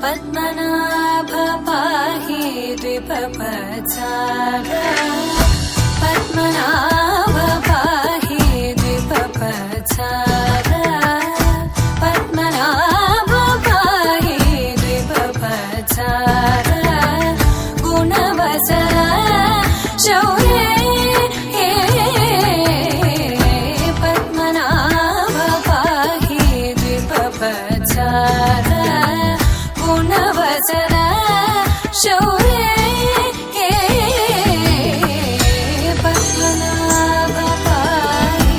पद्मनाभ पाहि द्विपपचार पद्मनाभ पाहि द्विपपचार पद्मनाभ पाहि द्विपपचार गुणवसर शौर्ये पद्मनाभ पाहि द्विपपचार गुणवसर शौर्ये पद्मनाभ पाहि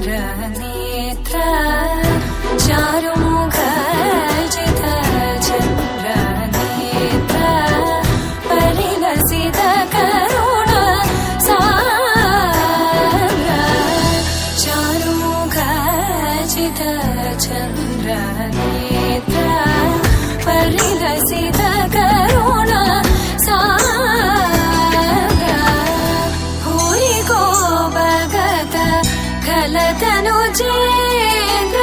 चन्द्रनेत्र चारुमुख जित चन्द्रनेत्र परिलसित करुण सागर चारुमुख जित चन्द्रनेत्र परिलसित करुण खलतनुजेन्द्र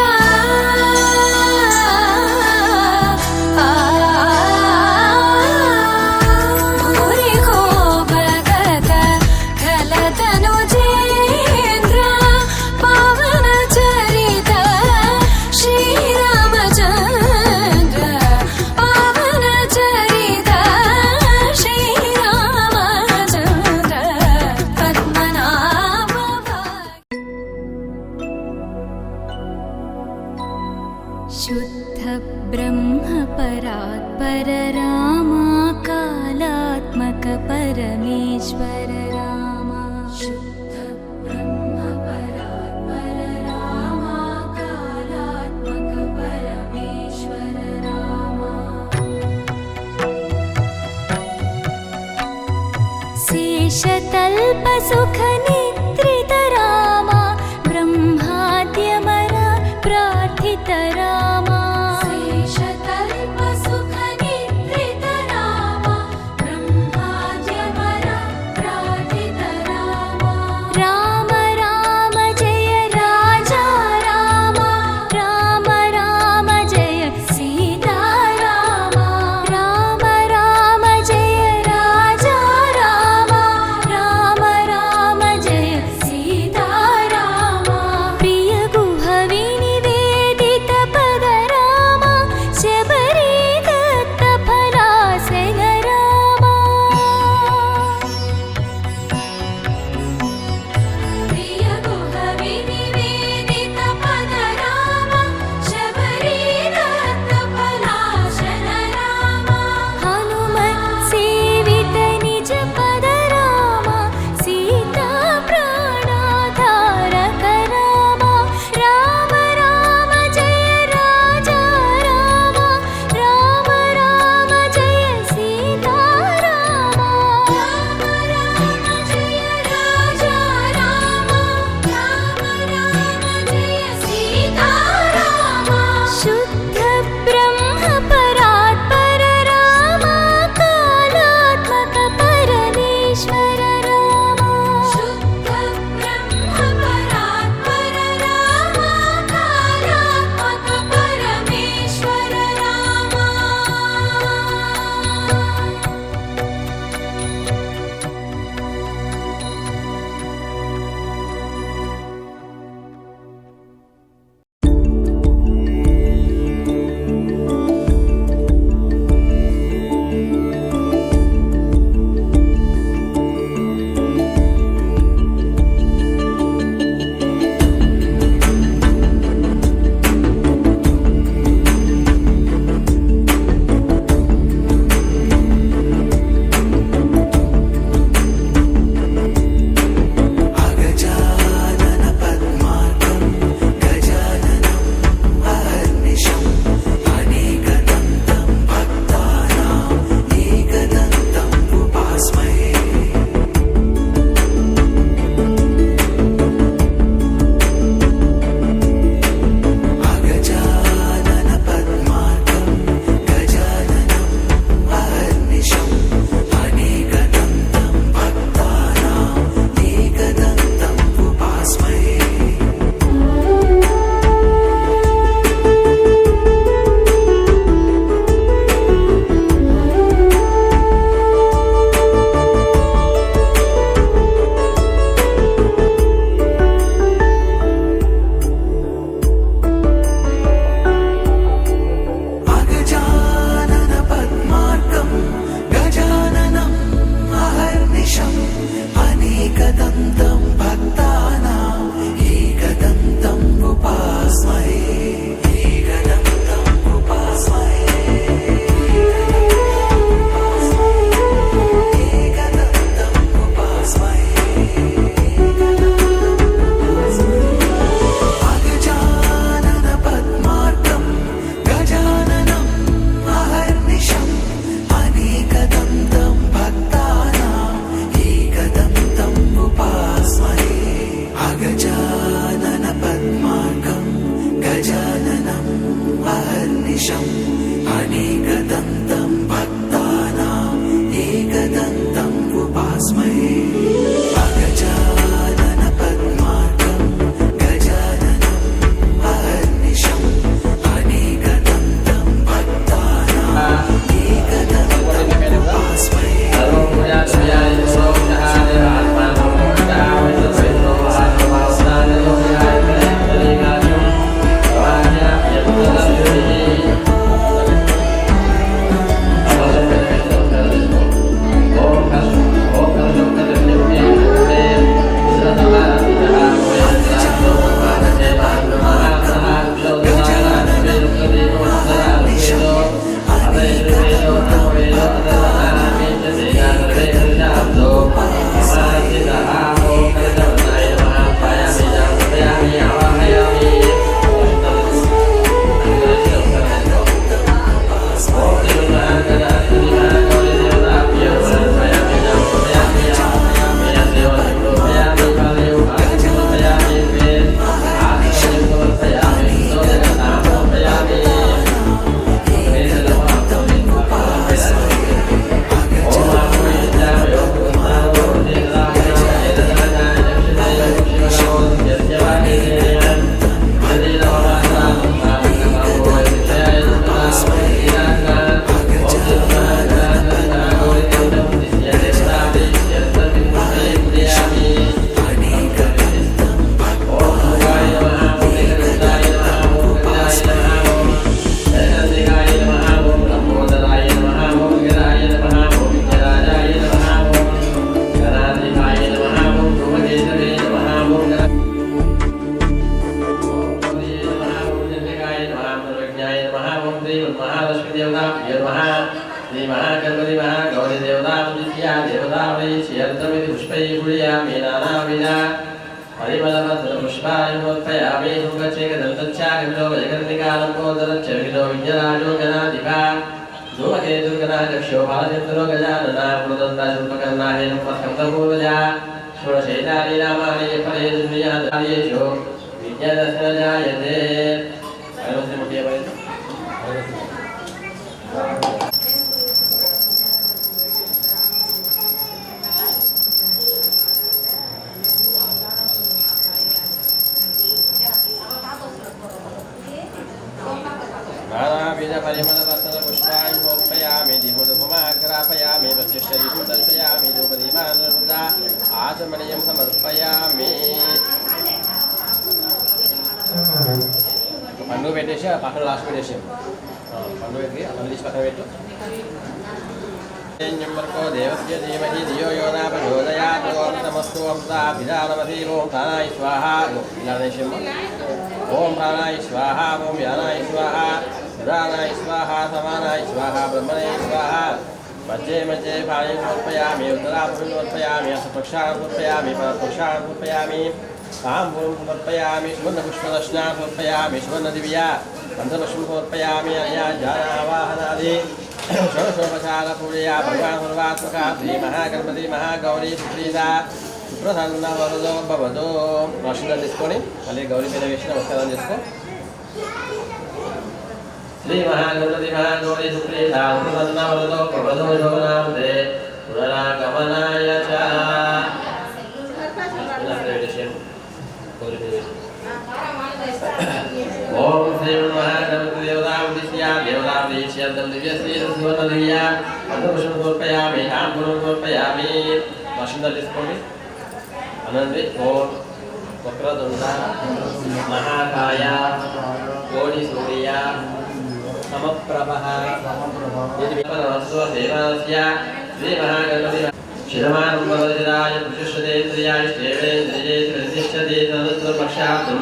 भूरि को भगत खलतनुजेन्द्र पावन चरित श्रीरामचन्द्र पावन चरित श्रीरामचन्द्र पद्मनाभ शुद्ध ब्रह्म परात्पर रामा कालात्मक परमेश्वर रामा शुद्ध ब्रह्म परात्पर रामा कालात्मक परमेश्वर रामा शेषतल्प सुख निद्रित रामा ब्रह्माद्यमर प्रार्थित रामा शेषतल्प सुख निद्रित रामा ब्रह्माद्यमर प्रार्थित रामा राम राम जय राजा रामा राम राम जय सीता रामा राम राम जय राजा रामा राम राम जय पूजयामि नानाविधा परिमलपत्रपुष्पाणि समर्पयामि सुखचेकदन्तच्छाकविलो वजकर्णिकालम्बोदरच्च विलो विद्यराजो गणाधिपा धूमकेतुर्गणाध्यक्षो बालचन्द्रो गजानना पुनदन्ताशुल्पकर्णा हेमपस्कन्दपूर्वजा षोडशैतानि नामानि फले दुर्नियादार्येषु विद्यादर्शन जायते नानाविधपरिमलपत्रपुष्पाणि समर्पयामि दीपोपमाग्रापयामि प्रत्यक्षदीपं दर्शयामि धूपदीपान् आचमनीयं समर्पयामि పండు పెట్టేసి ఆ పక్కన లాస్ట్ పెట్టేసి పండు పెట్టి అక్కడ తీసి పక్కన పెట్టు వరకు దేవస్య ధీమహి ధియో యో న ప్రచోదయాత్ ఓం నమస్తు అంసాభిధానమసి ఓం ప్రాణాయ స్వాహ ఓం ప్రాణాయ స్వాహ ఓం యానాయ స్వాహ పురాణాయ స్వాహ సమానాయ స్వాహ బ్రహ్మణాయ స్వాహ మధ్యే మధ్యే పాణిం సమర్పయామి ఉత్తరాభం సమర్పయామి అసపక్షాం సమర్పయామి పరపక్షాం సమర్పయామి ताम्बूलं समर्पयामि सुवर्णपुष्पदर्शनां समर्पयामि सुवर्णदिव्या पञ्चपुष्पं समर्पयामि अनया ज्ञानावाहनादि षोडशोपचारपूजया भगवान् सर्वात्मका श्रीमहागणपति महागौरी सुप्रीता सुप्रसन्नवरदो भवतु నమస్కారం తీసుకొని మళ్ళీ గౌరీ మీద వేసి నమస్కారం చేసుకో శ్రీ మహాగణపతి మహాగౌరీ సుప్రీతా సుప్రసన్నవరదో భవతు శోభనాంతే పునరాగమనాయ చ ओम श्री महागणपति देवतावदिष्या देवतावदिष्या दिव्यश्री सुवर्णदिव्या अंतपुष्पं समर्पयामि ताम्बूलं समर्पयामि वसुंधरा తీసుకోండి అనండి ఓం వక్రతుండ మహాకాయ కోటి సూర్య సమప్రభః ఇది విపరవస్వ దేవస్య శ్రీ మహాగణపతి శిరమానం వదతిరాయ పుష్యదేంద్రియాయ శ్రేవేంద్రియే ప్రతిష్ఠతే తదత్ర పక్షాతుం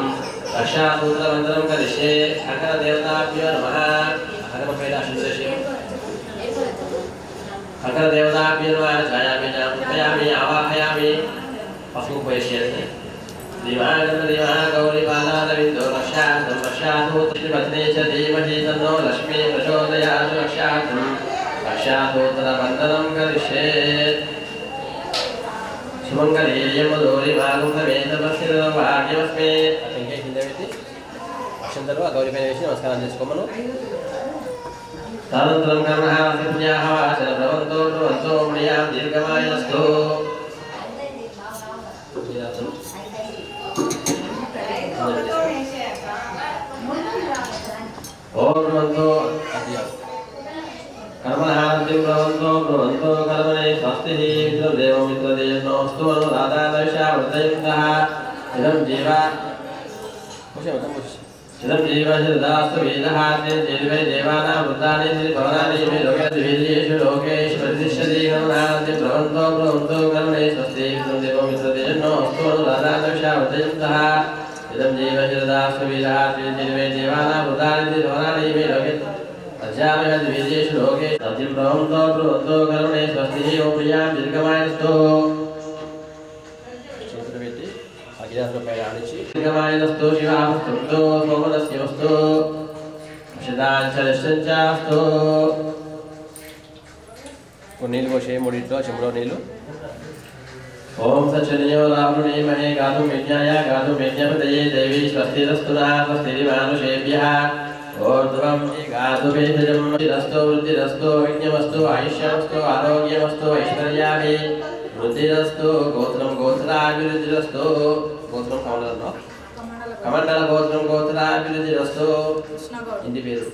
రక్షాసూత్రమంత్రం కరిష్యే అఖర దేవతాభ్యో నమః అఖర దేవతాభ్యో నమః ఛాయామి ఛాయామి ఆవాహయామి పసుపు పోయేసేయండి దివాగణపతి మహాగౌరీ పాదారవిందో రక్షాతుం రక్షాసూత్రపత్నే చ ధీమహి తన్నో లక్ష్మీ ప్రచోదయాత్ రక్షాసూత్రబంధనం కరిష్యే సుమంగళీయముదోరి భాగం సమేతమస్య భాగ్యమస్మే అతనికి కింద పెట్టి అక్షంతలు ఆ గౌరీ పైన వేసి నమస్కారం చేసుకోమను తదనంతరం కర్మహాసన్యాహ వాచన భవంతో భవంతో ప్రియాం దీర్ఘమాయస్తు ఓం భవంతో कर्महान्तिं भवन्तो भवन्तो कर्मणे स्वस्तिः मित्रदेवो मित्रदेवोऽस्तु अनुराधादविषावृतयुक्तः इदं जीवा इदं जीवशरदास्तु वेदः देवै देवानां वृद्धानि भवनानि मे लोकेषु लोकेषु प्रतिष्ठति कर्महान्तिं भवन्तो कर्मणे स्वस्तिः मित्रदेवो मित्रदेवोऽस्तु अनुराधादविषावृतयुक्तः इदं जीवशरदास्तु वेदः देवै देवानां वृद्धानि भवनानि मे लोकेषु अध्यात्मविदेषु लोके सत्यं भवन्तो करुणे स्वस्तिः ओं प्रियां दीर्घमायस्तु चतुर्वेदी अज्ञातः पैराणिचि दीर्घमायस्तु शिवास्तु सोमनस्यस्तु शतांचलश्चास्तु నీళ్ళు పోసే మూడిట్లో చెంబులో నీళ్ళు ఓం సచనియో రావణీమహే గాతుం యజ్ఞాయ గాతుం యజ్ఞపతయే దేవీ స్వస్తిరస్తు నః స్వస్తిర్మానుషేభ్యः ऊर्ध्वं गातुभेषजं वृद्धिरस्तु वृद्धिरस्तु यज्ञमस्तु आयुष्यमस्तु आरोग्यमस्तु ऐश्वर्याभि वृद्धिरस्तु गोत्रं गोत्राभिवृद्धिरस्तु गोत्रं कमंडलं कमंडल गोत्रं गोत्राभिवृद्धिरस्तु इंदि पेरु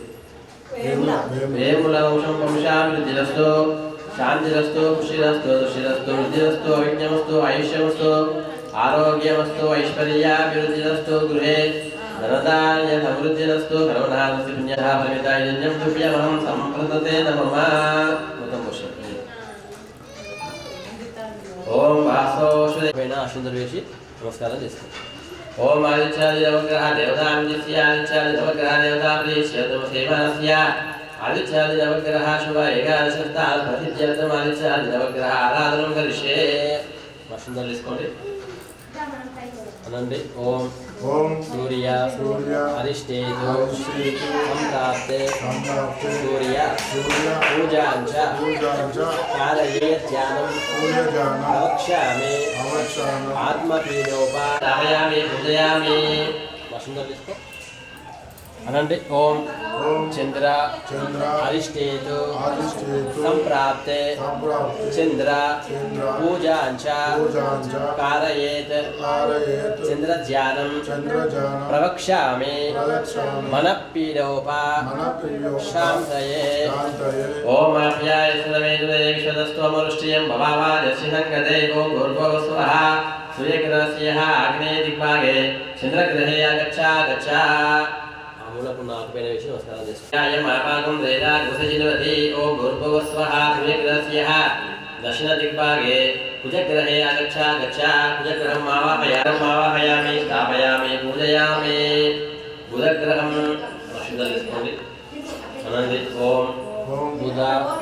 वेमुल वंशं वंशाभिवृद्धिरस्तु शान्तिरस्तु पुष्टिरस्तु दुष्टिरस्तु वृद्धिरस्तु यज्ञमस्तु आयुष्यमस्तु आरोग्यमस्तु ऐश्वर्याभिवृद्धिरस्तु गृहे धनदाय समृद्धिरस्तु कर्मणास्य पुण्यः फलिताय यज्ञं तुभ्यमहं सम्प्रदते नमः ओम वासोश्वेन आशुन्दर्वेशि नमस्कारं చేస్తాం ओम आदित्यादि नवग्रह देवताभिस्य आदित्यादि नवग्रह देवताभिस्य तमसेवास्य आदित्यादि नवग्रह शुभ एकादशस्तात् प्रतिज्ञातम् आदित्यादि नवग्रह आराधनं करिष्ये వస్తుందని తీసుకోండి అనండి. ఓం ఓం సూర్య సూర్య అరిష్టేతు అరిష్టేతు సంప్రాప్తే సంప్రాప్తే సూర్య సూర్య పూజాంచ పూజాంచ కాలయేత్యానం పూజానం ప్రవక్ష్యామి అవక్షానం ఆత్మపీడోపాయామి పూజయామి. వస్తుందని తీసుకో అనండి. ఓం ఓం చంద్ర చంద్ర అరిష్టేతు అరిష్టేతు సంప్రాప్తే సంప్రాప్తే చంద్ర చంద్ర పూజాంచ పూజాంచ కారయేత్ కారయేత్ చంద్రధ్యానం చంద్రజానం ప్రవక్ష్యామి ప్రదక్షామి మనఃపీడోపా మనప్రియోప శాంతయే. శాంతయే ఓం అభ్యాయ సదవేదుదే విశ్వదస్త్వమరుష్టియం భవావాజస్య సంగతే ఓం భూర్భువస్వః సూర్యగ్రహస్య అగ్నే దిగ్భాగే చంద్రగ్రహే గచ్చ. మూలకు నాలుగు పైన వేసి నమస్కారం చేసుకుంటాం. ఓం భూర్భువస్వః సూర్యగ్రహస్య దక్షిణ దిగ్భాగే కుజగ్రహే గచ్చ. కుజగ్రహం ఆవాహయామి స్థాపయామి పూజయామి. బుధగ్రహం నక్షత్రం తీసుకోండి అనండి. ఓం ఓం బుధ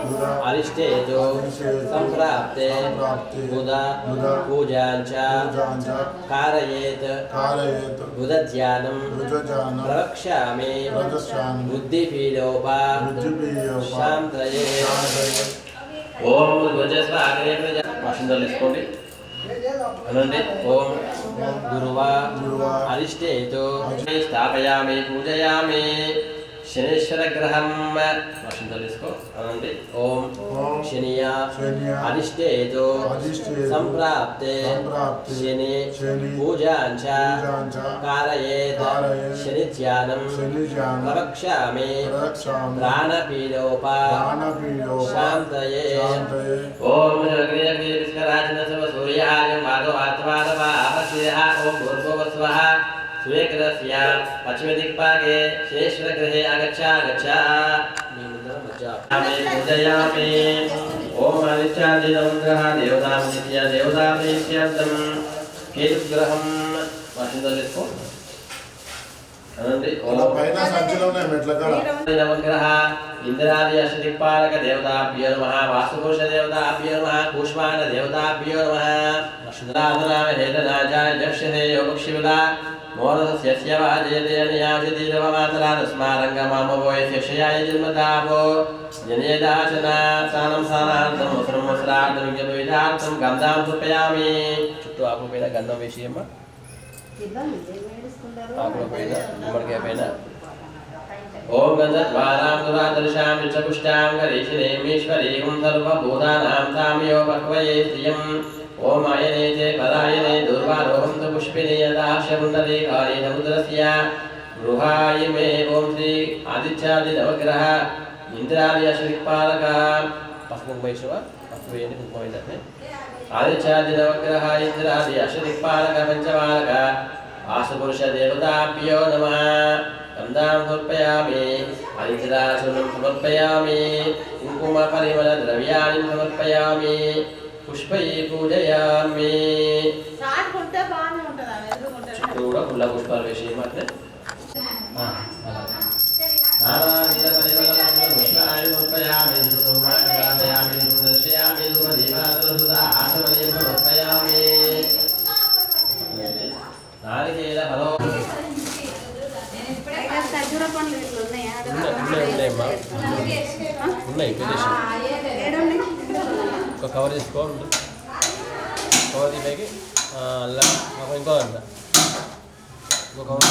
బుధ అరిష్టేతు సంప్రాప్తే బుధ పూజాంచ పూజాంచ కారయేత్ కారయేత్ బుధధ్యానం రుజజానం ప్రవక్ష్యామి ప్రదక్షామి బుద్ధిపీడోపా బుద్ధిపీయోప శాంతయే. శాంతయే ఓం వశంతో తీసుకోండి అనండి. ఓం గురువా అరిష్టేతు స్థాపయామి పూజయామి. శనేశ్వర గ్రహం వశంతో తీసుకో అనండి. ఓం శనియా అరిష్టేతు సంప్రాప్తే శని పూజాంచ కారయేత్ శనిధ్యానం ప్రవక్ష్యామి ప్రాణపీడోపా శాంతయే. ఓం ఓం భూర్భువస్వః సూర్యగ్రహస్య పశ్చిమ దిక్పాగే శనేశ్వర గ్రహే గచ్చ. పూజయామి. ఓం ఆదిత్యాదిదం గ్రహ దేవతామిత్య దేవతామిత్యర్థం కేతుగ్రహం వశంతో తీసుకో అనండి. అలా పైన సంచిలో ఉన్నాయి మెట్ల కాడ నవగ్రహ ఇంద్రాది అష్టదిక్పాలక దేవతాభ్యో నమః వాస్తుపురుష దేవతాభ్యో నమః కూష్మాండ దేవతాభ్యో నమః. అశ్వదాధనామ హేతనాజాయ జక్షతే యోగక్షివిద మోరసస్య వాజయతే అనియాజతి రవమాతరా తస్మారంగమామవోయస్య క్షయాయ జన్మతాపో జనేదాచన సానం సానార్థం వస్త్రం వస్త్రార్థం విద్యార్థం గంధాం సమర్పయామి. చుట్టూ ఆకుల పైన గంధం వేసియమ్మ. ఆకుల పైన గుమ్మడికాయ పైన ఓం గంధద్వారాం దురాదర్శాం చపుష్టాం గరీషినేమీశ్వరీం సర్వభూతానాం తామయో పక్వయే శ్రియం. ఓం ఆయనేతే పరాయనే దుర్వారోహం తు పుష్పిణీ యదాశకుండలీకారీ సముద్రస్య గృహాయ మే. ఓం శ్రీ ఆదిత్యాది నవగ్రహ ఇంద్రాది అష్టదిక్పాలక పసుపు వైష్ణవ పసుపు వేయండి కుంకుమ ఏంటంటే ఆదిత్యాది నవగ్రహ ఇంద్రాది అష్టదిక్పాలక పంచమాలక వాస్తుపురుష దేవతాభ్యో నమః. గంధాం సమర్పయామి హరిద్రాచూర్ణం సమర్పయామి కుంకుమ పరిమళ ద్రవ్యాన్ని సమర్పయామి పుష్పై పూజయామి. చుట్టూ కూడా పుల్ల పుష్పాలు వేసి మాత్రమే నారికేల ఫలో ఉన్నాయమ్మా ఉన్నాయి పెట్టేసి ఒక కవర్ తీసుకోవాలి. కవర్ తీపైకి అలా ఇంకో అంట ఇంకో కవర్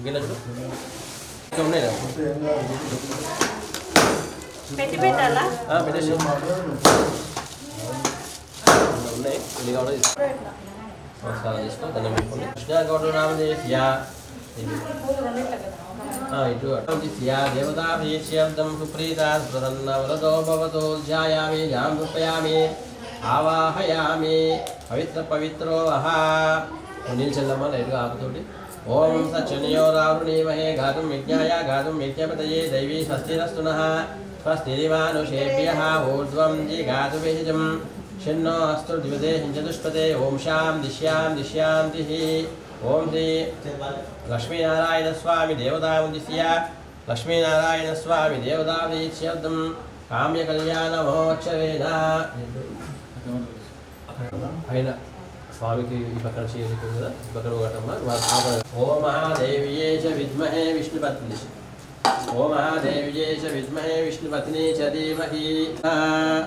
గిన్నె చూడు ఇంకా ఉన్నాయి కదా పెట్టేసి ఉన్నాయి ఎన్ని కావాలో తీసుకో. నమస్కారం చేసుకో ధన్యం పెట్టుకోండి. కృష్ణగౌడ నామదేశ్య ఇటు దేవతాభీష్యం సుప్రీతా ప్రసన్నవరదో భవతో ధ్యాయామి ధ్యానం సమర్పయామి ఆవాహయామి. పవిత్రో వహ నిల్చెల్లమ్మ లైట్గా ఆపుతోటి. ఓం సచ్చనియో రావృణీమహే గాతుం యజ్ఞాయ గాతుం యజ్ఞపతయే దైవీ స్వస్తిరస్తునః స్వస్తిరిమానుషేభ్యః ఊర్ధ్వం జిగాతుభిజం షన్నో అస్తు ద్విదే చతుష్పదే. ఓం శాం దిశ్యాంతిః. ఓం శ్రీ లక్ష్మీనారాయణ స్వామి దేవతాముద్దిశ్య లక్ష్మీనారాయణ స్వామి దేవతాముద్దిశ్యర్థం కామ్య కళ్యాణ మహోత్సవేన పైన స్వామికి ఈ పక్కన చేయలేదు కదా ఈ పక్కన ఒకటమ్మ ఓం మహాదేవ్యే చ విద్మహే విష్ణుపత్ని ఓం మహాదేవ్యే చ విద్మహే విష్ణుపత్ని చ ధీమహి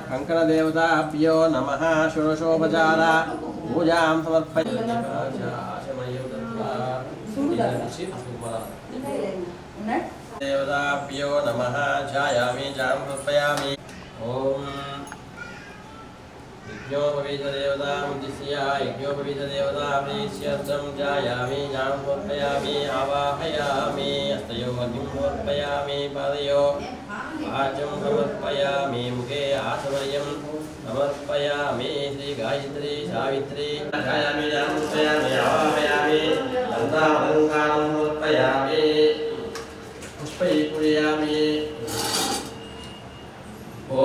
కంకణదేవతాభ్యో నమః షోడశోపచార పూజాం దేవతాభ్యో నమః ఛాయామి చాం సమర్పయామి ఓం यज्ञोपवीतदेवतां ध्यायामि जां समर्पयामि आवाहयामि हस्तयोः अग्निं समर्पयामि पादयोः वाचं समर्पयामि मुखे आचमनीयं समर्पयामि श्रीगायत्री सावित्री ध्यायामि जां समर्पयामि आवाहयामि दन्तामलङ्कारं समर्पयामि पुष्पैः पूजयामि ॐ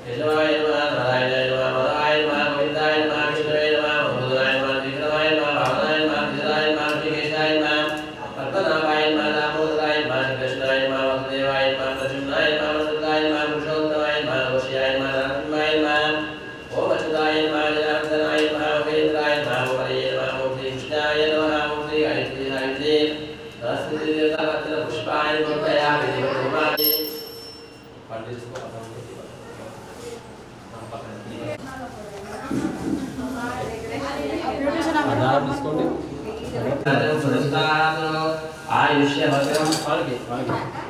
केशवाय नमः नारायणाय नमः मदाय नमः गोविन्दाय नमः विष्णुवे नमः मधुराय नमः त्रिविक्रमाय नमः भावनाय नमः विजयाय नमः ऋषिकेशाय नमः पद्मनाभाय नमः दामोदराय नमः कृष्णाय नमः वासुदेवाय नमः प्रद्युम्नाय नमः वसुदेवाय नमः पुरुषोत्तमाय नमः वशियाय नमः नरसिंहाय नमः ओम अच्युताय नमः जनार्दनाय नमः उपेन्द्राय नमः हरये नमः ओम श्री कृष्णाय नमः ओम श्री गायत्री सावित्री सरस्वती देवता पत्र पुष्पाय समर्पयामि देवतोमानि ఆధారం తీసుకోండి ఆయుష్యవరం స్వామికి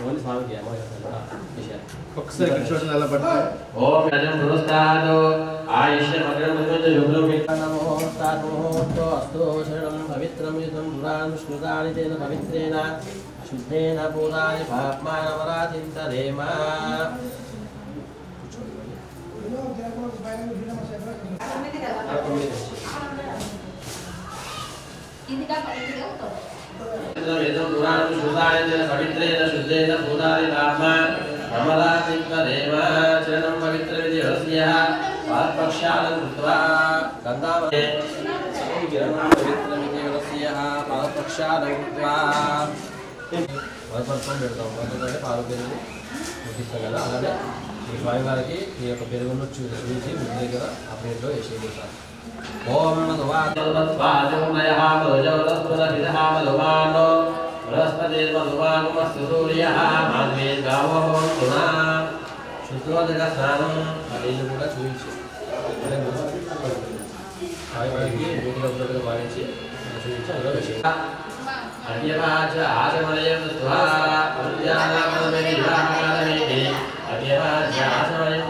ఓన్లీ స్వామికి ఒకసారి కృష్ణ ఎలా పట్టాలి ఓం యజం పురస్కారో ఆయుష్యవరం యుగ్లం నమో తామోతో అస్తో శరణం పవిత్రం యుతం పురాణం స్మృతాని తేన పవిత్రేణ శుద్ధేన పూతాని పాప్మానవరాతింతరేమా పురాణం స్మృతాని తేన పవిత్రేణ శుద్ధేన పూతాని పాప్మానవరాతింతరేమా చరణం పవిత్రమితి హస్యః పాదపక్షాలం కృత్వా గంధావనే పవిత్రమితి హస్యః పాదపక్షాలం కృత్వా వరపర్పం పెడతాం వరపర్పం పాలు పెరుగు ముట్టిస్తాం కదా అలానే ఈ స్వామి వారికి ఈ యొక్క పెరుగును చూసి ముందు దగ్గర ఆ ప్లేట్లో వేసేది సార్ ఓం మధువాదోమయః మధుజవలస్వరహితః మధుమానో బృహస్పతిర్మధుమానుమస్తు సూర్యః మాధ్వేద్గావో భవంతునా శుద్ధోదక స్నానం నీళ్ళు కూడా చూపించి స్వామి వారికి నూతిగా ఉన్నట్టుగా భావించి చూపించి అందులో వేసేది అడ్యవాచ ఆచమనయం దృష్ట్వా పద్యానామనమే వివాహకాలమేతి అడ్యవాచ ఆచమనయం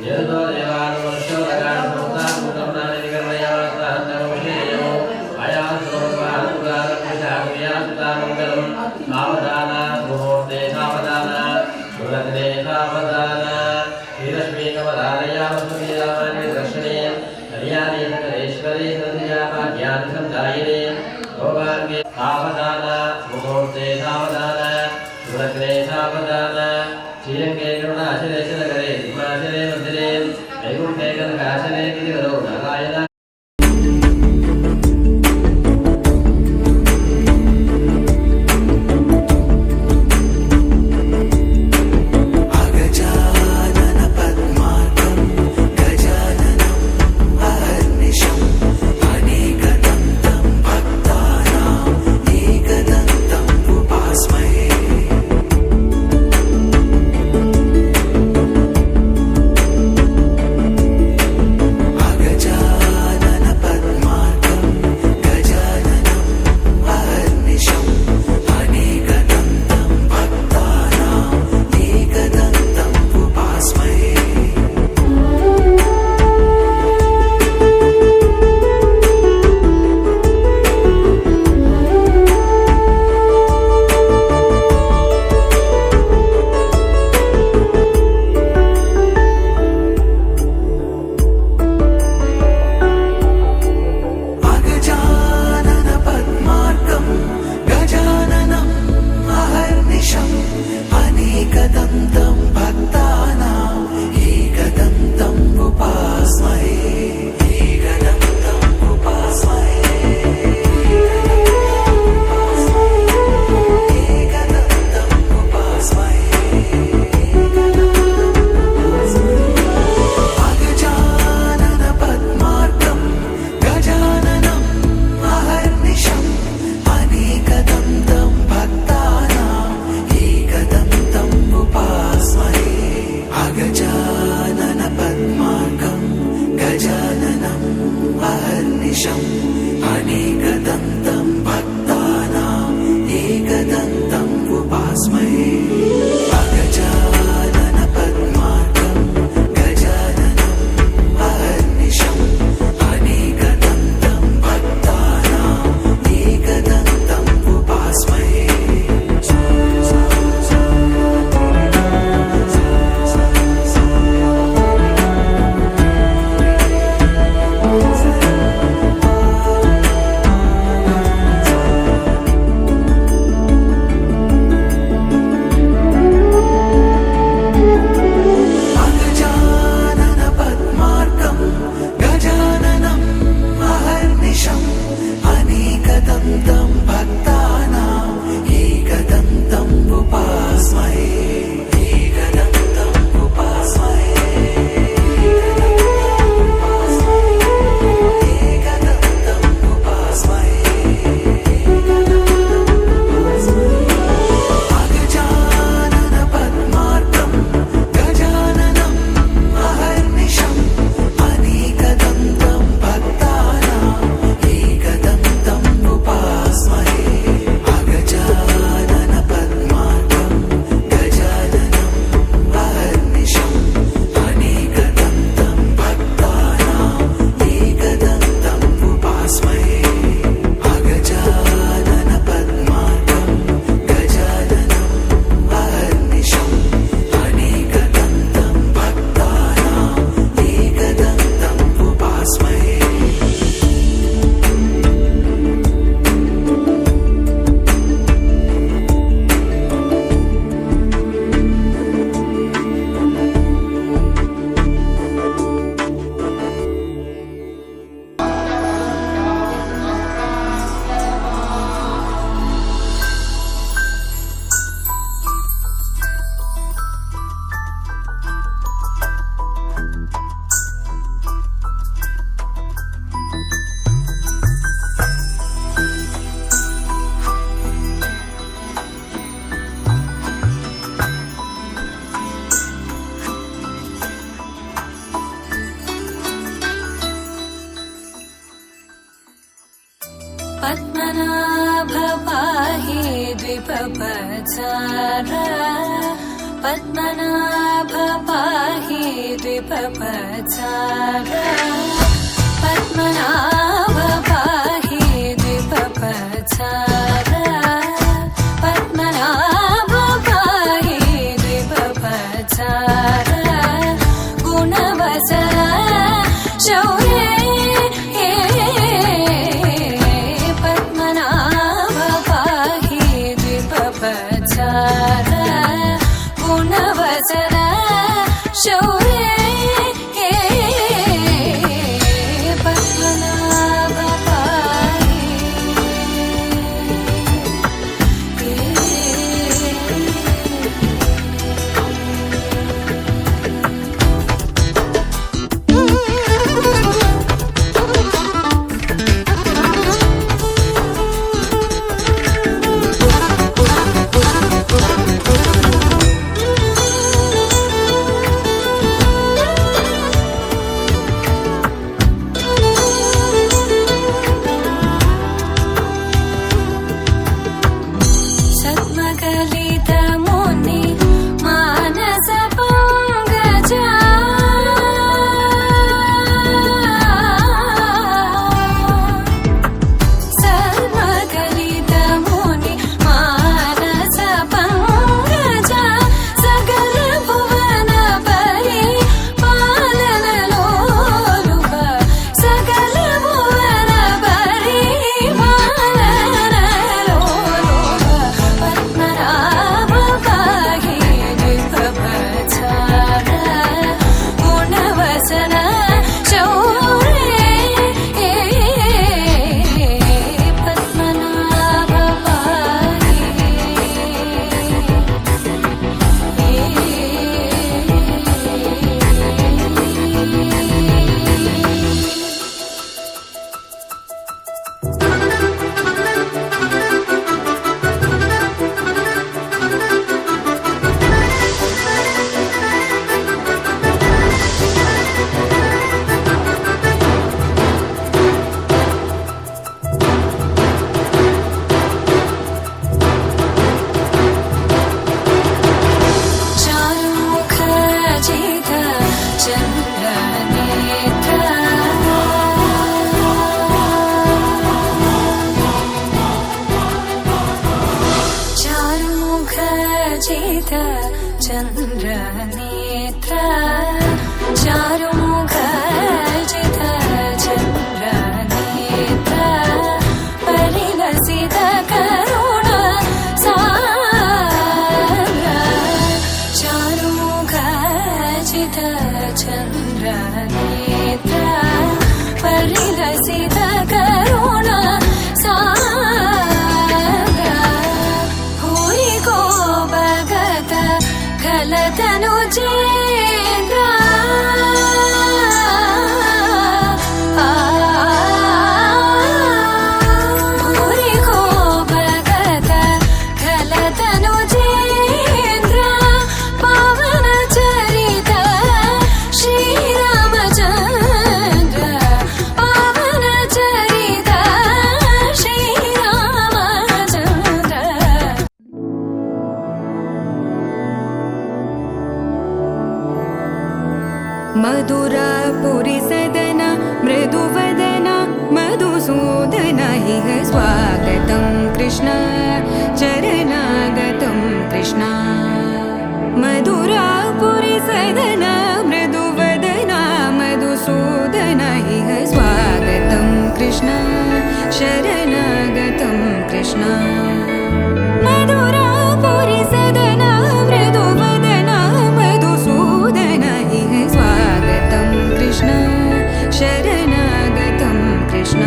నిరుదో దేవానువర్షోరగాణ సంస్థాత్మకర్ణాని వికర్మయాసహంతమవిషేయో అయాసోపానురారక్షాకుర్యాసుతామంగళం సావధాన ముహూర్తే సావధాన శుభలగ్నే సావధాన శ్రీలక్ష్మీకమధారయామసుమీరామాని దర్శనే కళ్యాణే సకలేశ్వరే సరసిజాపాజ్ఞాన సందాయినే సౌభాగ్యే సావధాన ముహూర్తే సావధాన శుభలగ్నే సావధాన శ్రీరంగే కరుణాశలేశనగరే హిమాచలే మందిరే వైకుంఠే కనకాశలే గిరివరో నారాయణ अनेकदन्तं भक्तानां एकदन्तं पद्मनाभ पाहि द्विपपचार पद्मनाभ पाहि द्विपपचार पद्मनाभ पाहि द्विपपचार पद्मनाभ पाहि द्विपपचार गुणवसर शौर्ये पद्मनाभ पाहि द्विपपचार गुणवसर शौर्ये पद्मनाभ पाहि सद्मकलितमुनि मानस पंकजा सद्मकलितमुनि मानस पंकजा सकल भुवन परि पालन लोलुप सकल भुवन परि पालन लोलुप पद्मनाभ पाहि द्विपपचार गुणवसन शौर्ये पद्मनाभ पाहि चारुमुख जित चन्द्रनेत्र चारुमुख जित चन्द्रनेत्र चारुमुख जित चन्द्रनेत्र परिलसित करुण सागर चारुमुख जित चन्द्रनेत्र परिलसित करुण सागर भूरि को भगत खलतनु चेन्द्र भूरि को भगत खलतनु चेन्द्र पावन चरित श्री रामचन्द्र पावन चरित श्री रामचन्द्र मधुरापुरि सदन मृदुवदन मधुसूदन इह स्वागतं कृष्ण चरणागतं कृष्ण मधुरापुरि सदन मृदुवदन मधुसूदन इह स्वागतं कृष्ण शरणागतं कृष्ण मधुरापुरि सदन मृदुवदन मधुसूदन इह स्वागतं कृष्ण शरणागतं कृष्ण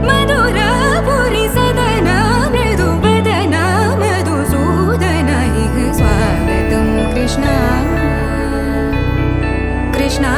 मधुरापुरि सदन मृदुवदन मधुसूदन इह स्वागतं कृष्ण कृष्ण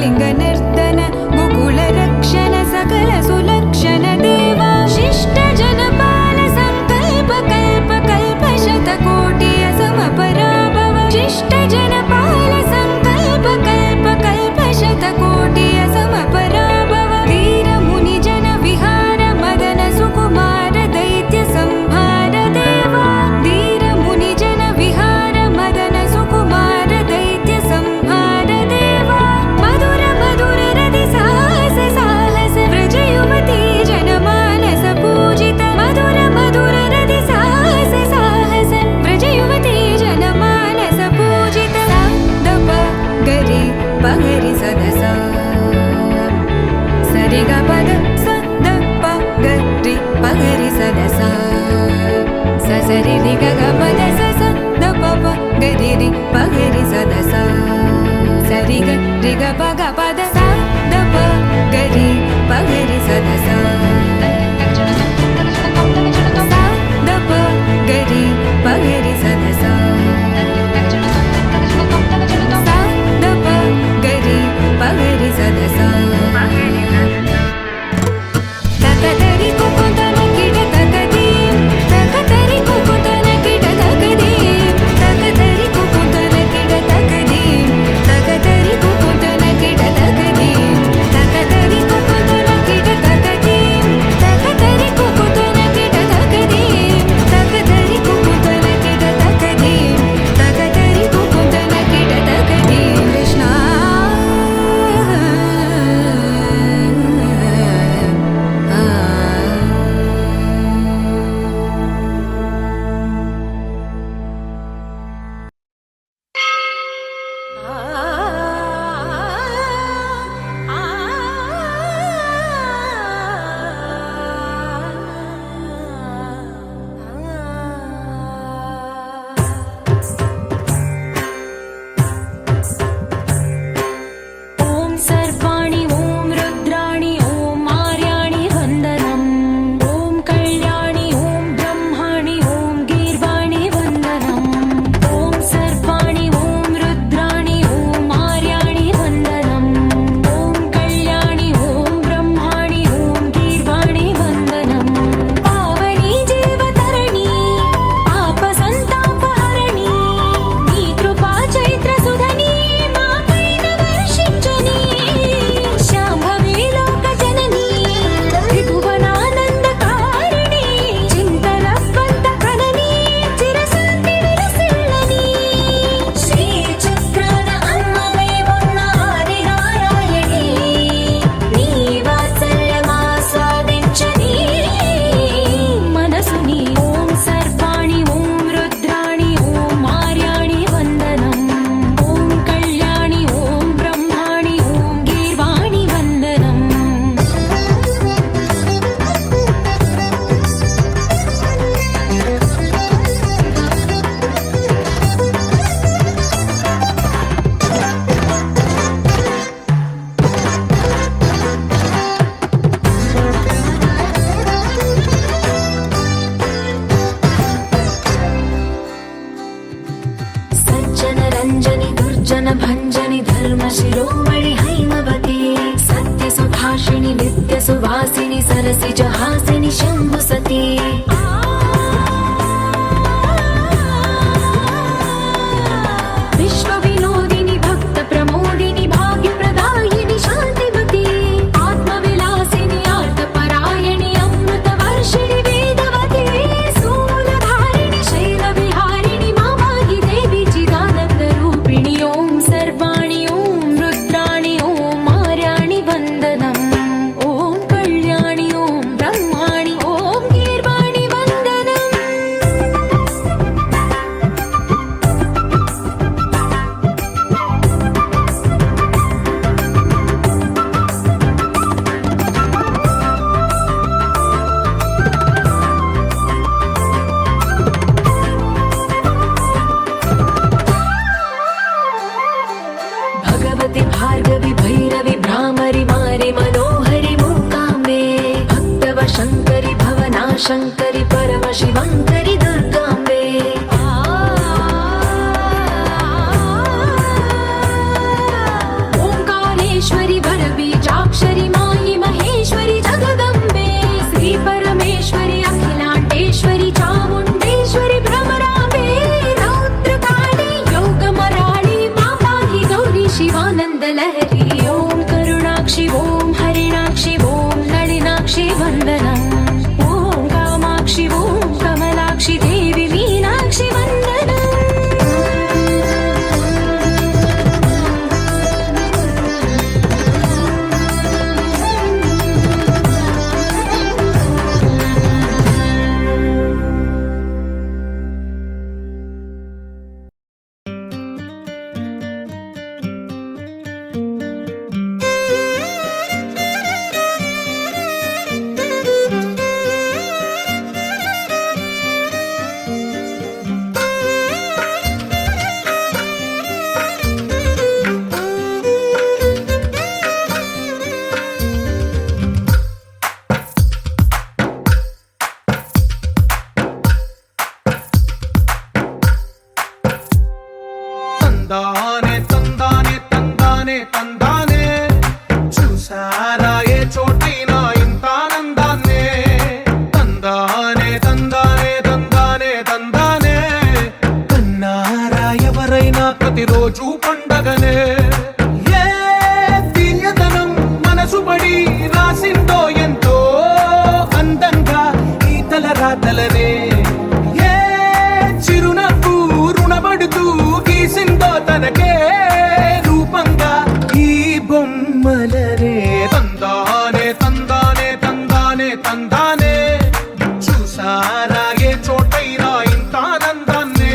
लिङ्गनर्तन गोकुलरक्षण सकल सुलक्षण देवा शिष्ट जनपाल सङ्कल्प कल्प कल्प शतकोटि असमपराभव शिष्ट जनपाल सङ्कल्प कल्प कल्प शतकोटि असमपराभव वीर मुनि जन विहार मदन सुकुमार दैत्य संहार देवा वीर मुनि जन विहार मदन सुकुमार दैत्य संहार देवा मधुर मधुर रति साहस साहस व्रज युवती जनमानस पूजित मधुर मधुर रति साहस साहस व्रज युवती जनमानस पूजित दप गरि पगरि सदसा सरि ग पद स द प गरि पगरि सदसा स सरि रि ग ग पद स स द प प गरि रि पगरि सदसा सरि ग रि ग प ग पद स द प गरि पगरि सदसा स द प गरि पगरि सदसा स द प गरि पगरि सदसा तकतरि कुकुतन किट तकदीम तकतरि कुकुतन किट तकदीम तकतरि कुकुतन किट तकदीम तकतरि कुकुतन किट तकदीम तकतरि कुकुतन किट तकदीम तकतरि कुकुतन किट तकदीम तकतरि कुकुतन किट तकदीम तकतरि कुकुतन किट तकदीम कृष्णा ॐ सर्वाणि ॐ रुद्राणि ॐ आर्याणि वन्दनम् ॐ कल्याणि ॐ ब्रह्माणि ॐ गीर्वाणि वन्दनम् ॐ सर्वाणि ॐ रुद्राणि ॐ आर्याणि वन्दनम् ॐ कल्याणि ॐ ब्रह्माणि ॐ गीर्वाणि वन्दनम् पावनी जीवतरणि आपसन्तापहरणि नी कृपा चैत्रसुधनी मापैन वर्षिञ्चनि शाम्भवी लोकजननी त्रिभुवनानन्दकारिणि चिन्तनस्पन्दकननी चिरशान्ति विलसिल्लनि శ్రీచక్రాన అమ్మవై ఉన్న ఆదినారాయణి నీ వాత్సల్యమాస్వాదించని మనసుని ఓం సర్వాణి ఓం రుద్రాణి ఓం ఆర్యాణి వందనం ఓం కళ్యాణి ఓం బ్రహ్మాణి ఓం గీర్వాణి వందనం सज्जन रञ्जनि दुर्जन भञ्जनि धर्म शिरोमणि हैमवती सत्य सुभाषिणि नित्य सुवासिनि सरसि जहासिनि शम्भु सती विश्व विनोदिनि भक्त प्रमोदिनि भाग्य प्रदायिनि शान्तिमती आत्मविलासिनि आर्तपरायणि अमृत वर्षिणि वेदवती सूलधारिणि शैलविहारिणि मामागि देवी चिदानन्द रूपिणि ॐ सर्वाणि ॐ रुद्राणि ॐ आर्याणि वन्दनम् ॐ कल्याणि ॐ ब्रह्माणि ॐ गीर्वाणि वन्दनम् भगवति भार्गवि भैरवि भ्रामरि मारि मनोहरि मूकाम्बे भक्तव शङ्करि भवनाशङ्करि परमशिवङ्करि दुर्गाम्बे ओङ्कारेश्वरि लहरी ॐ करुणाक्षि ॐ हरिणाक्षि ॐ नलिनाक्षि वन्दनम् ॐ कामाक्षि ॐ कमलाक्षि देवी मीनाक्षि वन्दनम् తందానే తందానే తందానే తందానే చూసారా ఏ చోటైనా ఇంత ఆనందాన్నే తందానే తందానే తందానే తందానే కన్నారా ఎవరైనా ప్రతిరోజు పండగనే ఏ తీయదనం మనసు పడి రాసిందో ఎంతో అందంగా ఈ తల రాతలనే ఏ చిరునవ్వు రుణపడుతూ గీసిందో తనకే రూపంగా ఈ బొమ్మలనే తందానే తందానే తందానే తందానే చూసారా ఏ చోటైనా ఇంత ఆనందాన్నే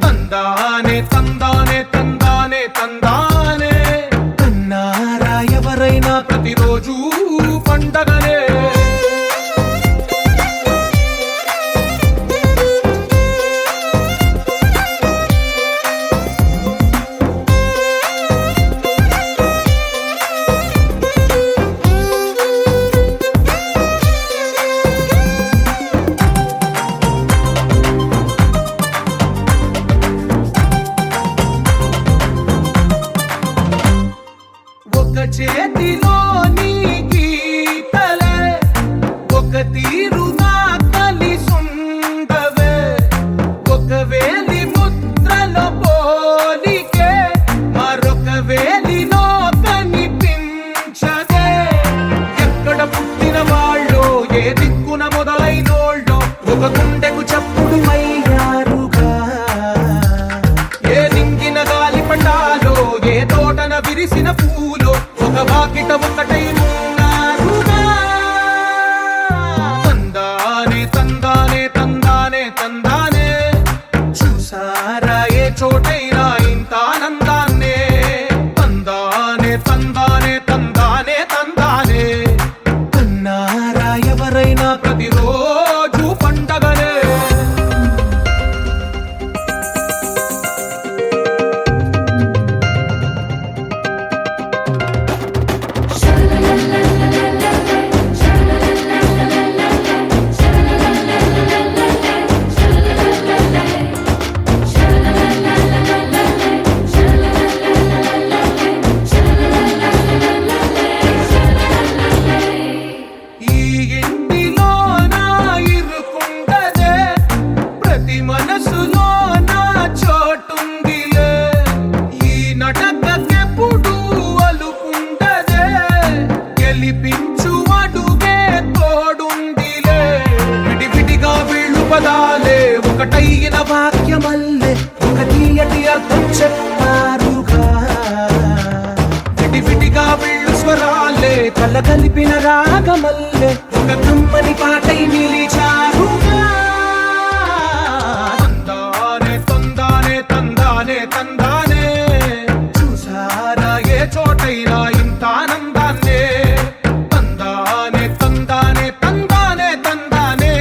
తందానే తందానే తందానే తందానే కన్నారా ఎవరైనా ప్రతిరోజు పండగనే ఒక చేతిలో నీ గీతలే ఒక తీరుగా కలిసుండవే ఒక వేలి ముద్రలో పోలికే మరొక వేలిలో కనిపించదే ఎక్కడ పుట్టిన వాళ్ళో ఏ దిక్కున మొదలైనోళ్ళో ఒక గుండెకు చప్పుడు అయ్యారుగా ఏ నింగిన గాలి పటాలో ఏ తోటన విరిసిన పూలో ఒక వాకిట ఒకటై ఉన్నారుగా తందానే తందానే తందానే తందానే చూసారా ఏ చోటైనా ఇంత ఆనందాన్నే తందానే తందానే తందానే తందానే కన్నారా ఎవరైనా ప్రతిరోజు పండగనే ఈ ఇంటిలో నా ఇరుకుండదే ప్రతి మనసులో నా చోటుందిలే ఈ నటకెప్పుడు అలుకుండదే గెలిపించు అడుగే తోడుందిలే విడివిడిగా వీళ్ళు పదాలే ఒకటైన వాక్యమల్లే ఒక తీయటి అర్థం చెప్పారుగా విడివిడిగా వీళ్ళు స్వరాలే కల కలిపిన రాగమల్లే ఒక కమ్మని పాటై నిలిచారుగా తందానే తందానే తందానే తందానే చూసారా ఏ చోటైనా ఇంత ఆనందాన్నే తందానే తందానే తందానే తందానే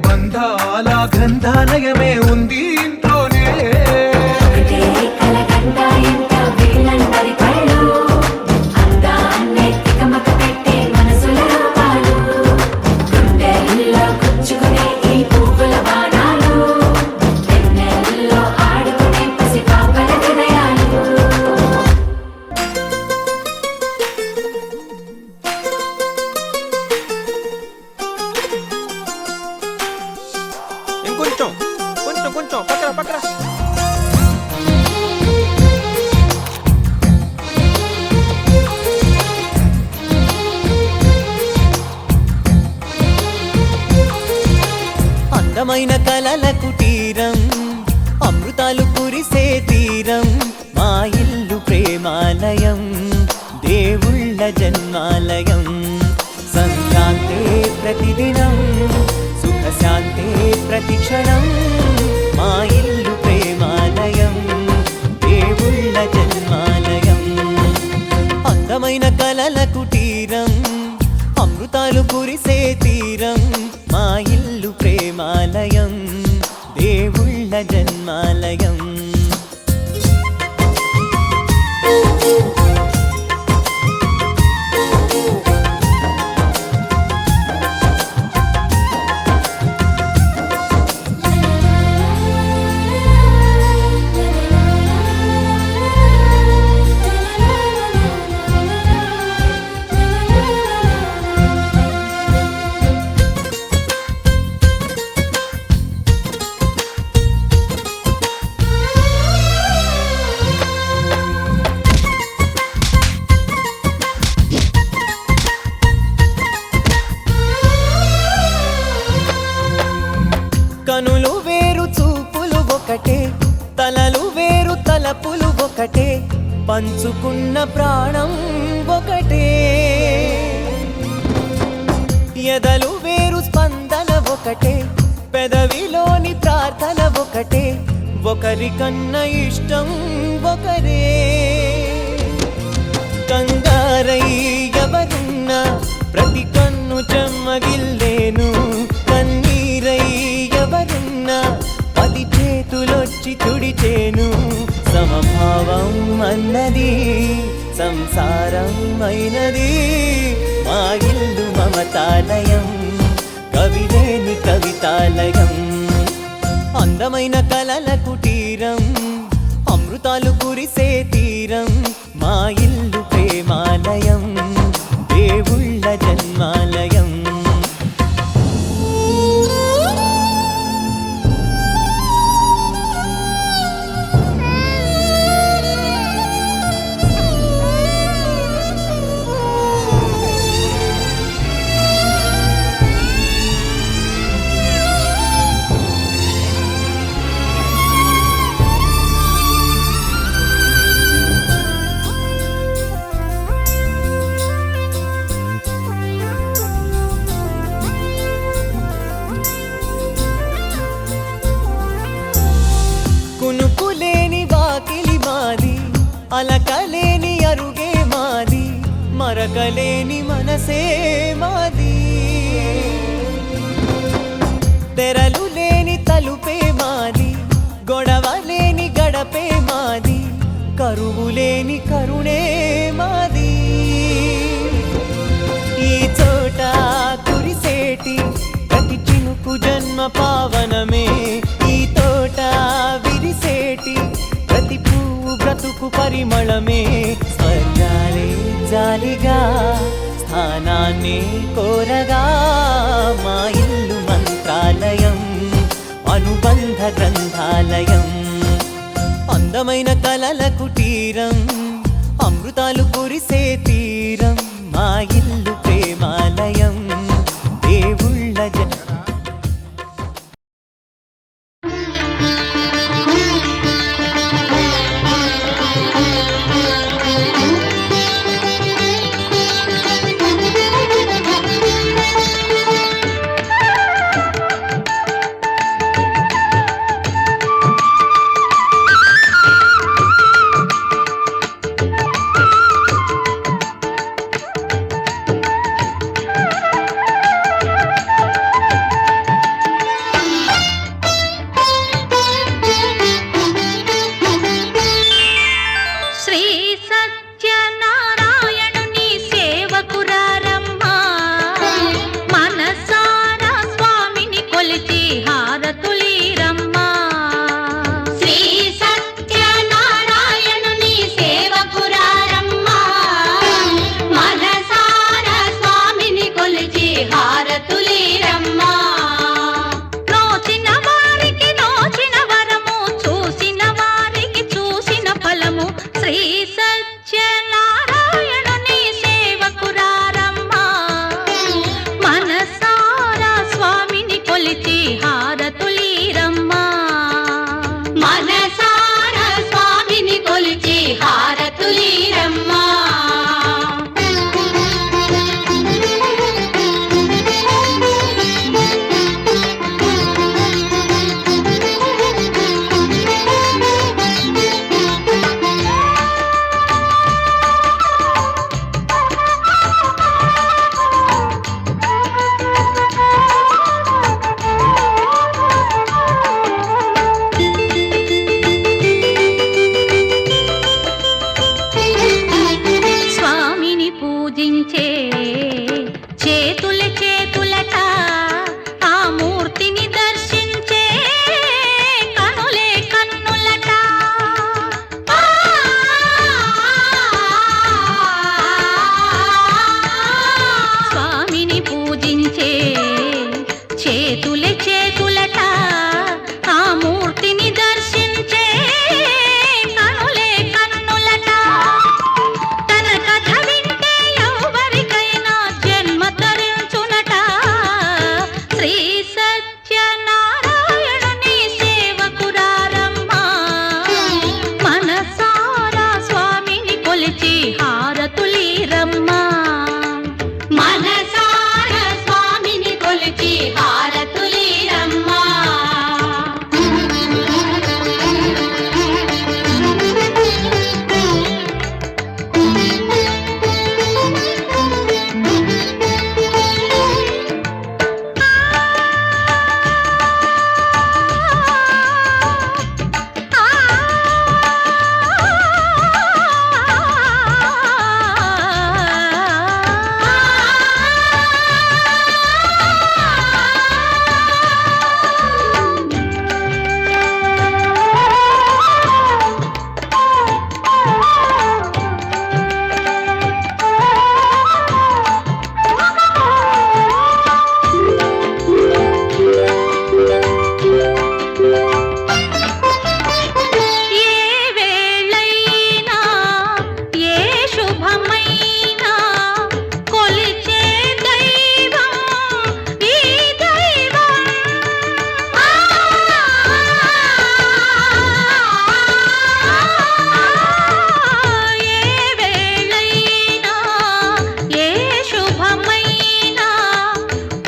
బంధాల గ్రంథాలయమే ఉంది ఇంట్లోనే ఒకటే కలగంట ఎంత వీళ్ళందరి కళ్ళు అందాన్నే తికమక పెట్టే మనసుల రూపాలు గుండెల్లో గుచ్చుకునే ఈ పువ్వుల బాణాలు వెన్నెల్లో ఆడుకునే పసి పాపల అందమైన కలల కుటీరం అమృతాలు కురిసే తీరం మా ఇల్లు ప్రేమాలయం దేవుళ్ళ జన్మాలయం సంక్రాంతే ప్రతిదినం సుఖశాంతే ప్రతిక్షణం మా ఇల్లు ప్రేమాలయం దేవుళ్ళ జన్మాలయం అందమైన కలల కుటీరం అమృతాలు కురిసే తీరం మా ఇల్లు ప్రేమాలయం దేవుళ్ళ జన్మాలయం కనులు వేరు చూపులు ఒకటే తలలు వేరు తలపులు ఒకటే పంచుకున్న ప్రాణం ఒకటే ఎదలు వేరు స్పందన ఒకటే పెదవిలోని ప్రార్థన ఒకటే ఒకరికన్నా ఇష్టం ఒకరే కంగారై ఎవరున్నా ప్రతి కన్ను చెమ్మగిల్లేను కన్నీరై ఎవరున్నా 10 చేతులొచ్చి తుడిచేను సమభావం అన్నది సంసారం అయినది మా ఇల్లు మమతాలయం కవిలేని కవితాలయం అందమైన కలల కుటీరం అమృతాలు కురిసే తీరం మా ఇల్లు ప్రేమాలయం దేవుళ్ళ జన్మాలయం కునుకులేని వాకిలి మాది అలకలేని అరుగే మాది మరకలేని మనసే మాది తెరలు లేని తలుపే మాది గొడవ లేని గడపే మాది కరువు లేని కరుణే మాది ఈ చోట కురిసేటి ప్రతి చినుకు జన్మ పావనమే ఈ తోట విరిసేటి ప్రతి పువ్వు బ్రతుకు పరిమళమే స్వర్గాలే జాలిగా స్థానాన్ని కోరగా మా ఇల్లు మంత్రాలయం అనుబంధ గ్రంథాలయం అందమైన కలల కుటీరం అమృతాలు కురిసే తీరం మా ఇల్లు ప్రేమాలయం దేవుళ్ళ పూజించే చేతుల చేతులట ఆ మూర్తిని దర్శించే కనులే కన్నులట స్వామిని పూజించే చేతుల చేతులట ఆ మూర్తిని దర్శించే కనులే కన్నులట తన కథ వింటే ఎవరికైనా జన్మ తరించునట శ్రీ సత్యనారాయణుని సేవకురారమ్మా మనసారా స్వామిని కొలిచి హారతులీరమ్మా మనసారా స్వామిని కొలిచి హారతులీరమ్మా ఏ వేళైనా ఏ శుభమైనా కొలిచే దైవం ఈ దైవం ఏ వేళైనా ఏ శుభమైనా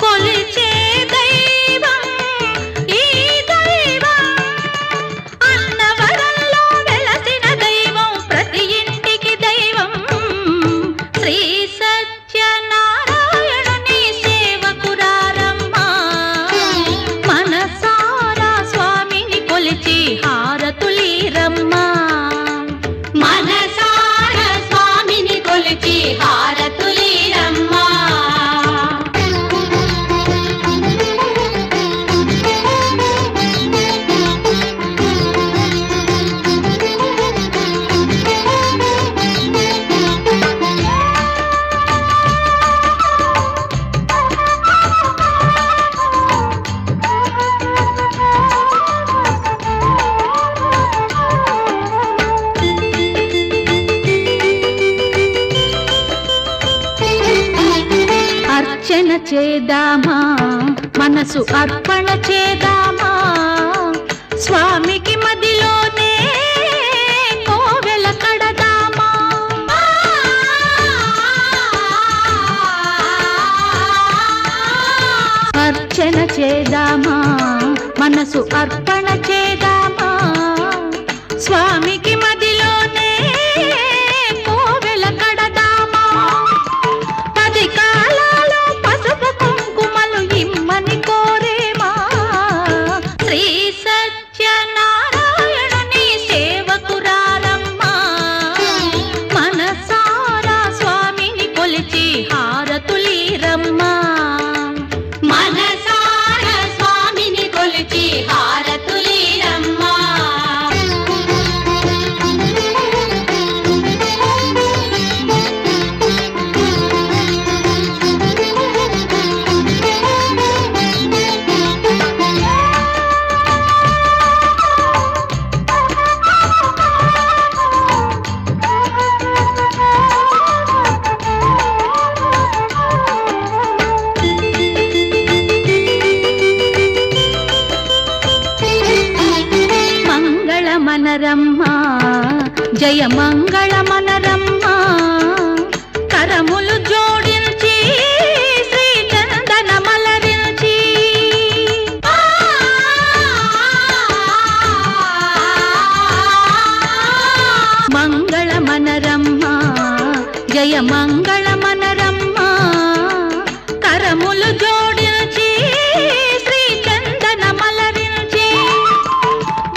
కొలిచే దైవం ఈ దైవం అన్నవరంలో వెలసిన దైవం ప్రతి ఇంటికి దైవం శ్రీ సత్యనారాయణుని సేవకురారమ్మా మనసారా స్వామిని కొలిచి హారతులీరమ్మా మనసారా స్వామిని కొలిచి హారతులీరమ్మా అర్చన చేద్దామా మనసు అర్పణ చేద్దామా స్వామికి మదిలోనే కోవెల కడదామా అర్చన చేద్దామా మనసు అర్పణ చేద్దామా స్వామికి మదిలోనే కోవెల కడదామా పది కాలాలు పసుపు కుంకుమలు ఇమ్మని కోరేమా శ్రీ సత్యనారాయణుని సేవకురారమ్మా మనసారా స్వామిని కొలిచి హారతులీరమ్మా మనసారా స్వామిని కొలిచి హారతులీరమ్మా మనరమ్మ జయ మంగళ మనరమ్మ కరములు జోడించి శ్రీ చందన మలరించి మంగళ మనరమ్మ జయ మంగళ మనరమ్మ కరములు జోడించి శ్రీ చందన మలరించి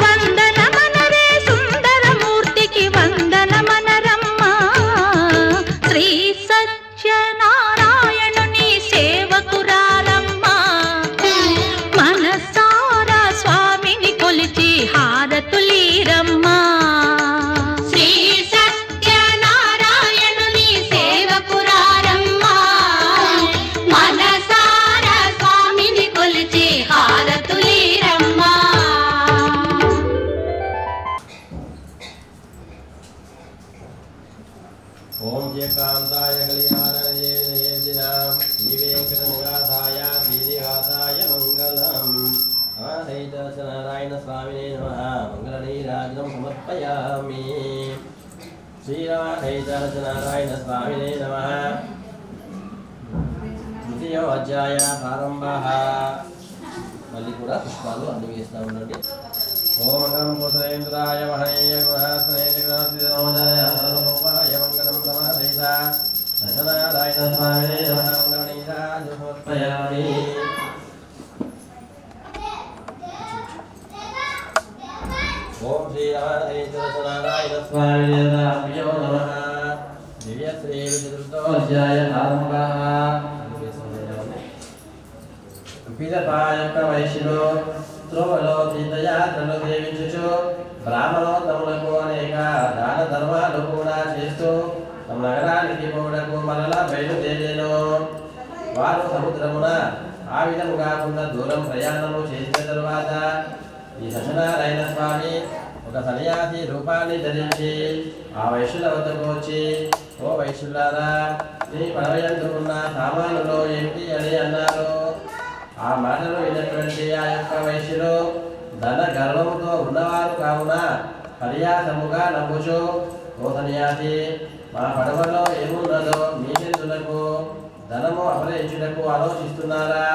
వందన మనరే సుందరమూర్తికి వందన మనరమ్మ శ్రీ సత్య ఏకాంతాయ కళ్యాణయేదినాం శ్రీవేంకటనివాసాయ శ్రీనివాసాయ మంగళం. నారాయణ స్వామినే నమః. మంగళనీరాజనం సమర్పయామి. శ్రీరామనారాయణ స్వామినే నమః. తృతీయ అధ్యాయ ప్రారంభః. మళ్ళీ కూడా పుష్పాలు అన్ని వేస్తూ ఉండండి. ఓం మంగళం కోసలేంద్రాయ మహనీయ గుణాత్మనే జగన్నాథాయ సర్వభౌమాయ మంగళం నమః. సత్యనారాయణ స్వామినే నమః. మంగళనీరాజనం సమర్పయామి. ఓం శ్రీ రామనారాయణ స్వామినే నమః. దివ్య శ్రీ చతుర్థోధ్యాయ ప్రారంభః. పిదపాయక వైశ్యులు త్రోవలో తీర్థయాత్రలు సేవించుచు బ్రాహ్మణోత్తములకు అనేక దాన ధర్మాలు కూడా చేస్తూ తమ నగరానికి పోవడకు మరలా బయలుదేరేను. వారు సముద్రమున ఆ విధముగా కొంత దూరం ప్రయాణము చేసిన తరువాత ఈ సత్యనారాయణ స్వామి ఒక సన్యాసి రూపాన్ని ధరించి ఆ వైశ్యుల వద్దకు వచ్చి, ఓ వైశ్యులారా, నీ పడవయందు ఉన్న సామానులో ఏమిటి అని అన్నారు. ఆ మాటలు విన్నటువంటి ఆ యొక్క వైశ్యులు ధన గర్వముతో ఉన్నవారు కావున పర్యాసముగా నవ్వుచు, ఓ సన్యాసి, మా పడవలో ఏమున్నదో మీ చేతులకు ధనము అపహరించుటకు ఆలోచిస్తున్నారా?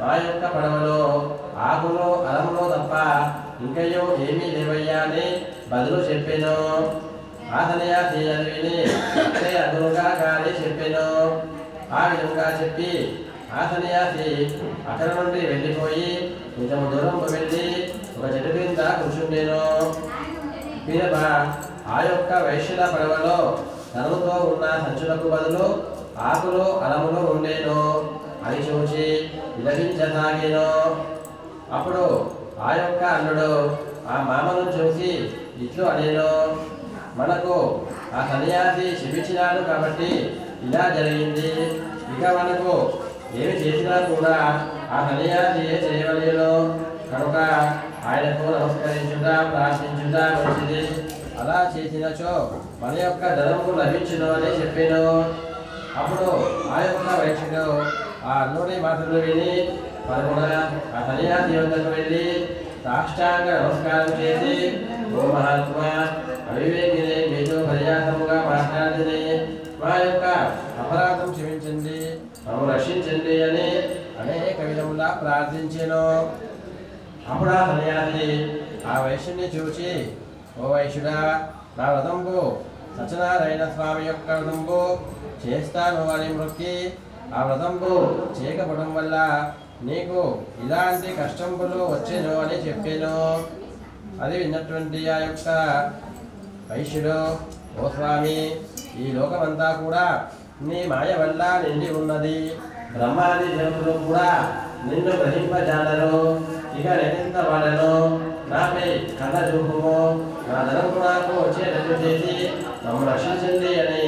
మా యొక్క పడవలో ఆకులు అలములో తప్ప ఇంకయో ఏమీ లేవయ్యా అని బదులు చెప్పాను. ఆ సన్యాసి అది విని అదే అదునుగా కానీ చెప్పాను. ఆ విధంగా చెప్పి ఆ సన్యాసి అక్కడ నుండి వెళ్ళిపోయి కొంచెం దూరం వెళ్ళి ఒక చెట్టు కింద కూర్చుండేను. పిదప ఆ యొక్క వైశ్యుల పడవలో తనతో ఉన్న సంచులకు బదులు ఆకులు అలములు ఉండేను అని చూచి విలపించసాగేను. అప్పుడు ఆ యొక్క అల్లుడు ఆ మామను చూసి ఇట్లు అనేను, మనకు ఆ సన్యాసి శపించినాడు కాబట్టి ఇలా జరిగింది. ఇక మనకు ఏమి చేసినా కూడా ఆ సన్యాసి చేయవలేను కనుక ఆయనకు నమస్కరించుట ప్రార్థించుట మంచిది. అలా చేసినచో మన యొక్క ధనము లభించును అని చెప్పాను. అప్పుడు ఆ యొక్క వైశ్యుడు ఆ అల్లుడి మాటలు విని పరుగున ఆ సన్యాసి వద్దకు వెళ్ళి సాష్టాంగ నమస్కారం చేసి, ఓ మహాత్మా, అవివేకిని మీతో పర్యాసముగా మాట్లాడిని, మా యొక్క అపరాధం క్షమించండి, మమ్మల్ని రక్షించండి అని అనేక విధములా ప్రార్థించాను. అప్పుడు ఆ సన్యాసి ఆ వైశ్యుని చూచి, ఓ వైశ్యుడా, నా వ్రతంబు సత్యనారాయణ స్వామి యొక్క వ్రతంబు చేస్తాను అని మొక్కి ఆ వ్రతంబు చేయకపోవడం వల్ల నీకు ఇలాంటి కష్టంబులు వచ్చేను అని చెప్పాను. అది విన్నటువంటి ఆ యొక్క వైశ్యుడు, ఓ స్వామి, ఈ లోకమంతా కూడా నీ మాయ వల్ల నిండి ఉన్నది. బ్రహ్మాది దేవుడు కూడా నిన్ను గ్రహింపజాలరు. ఇక నేనెంత వాడను, నాపై కళ్ళ చూపుము, నా ధనము నాకు వచ్చేటట్టు చేసి మమ్మల్ని రక్షించండి అని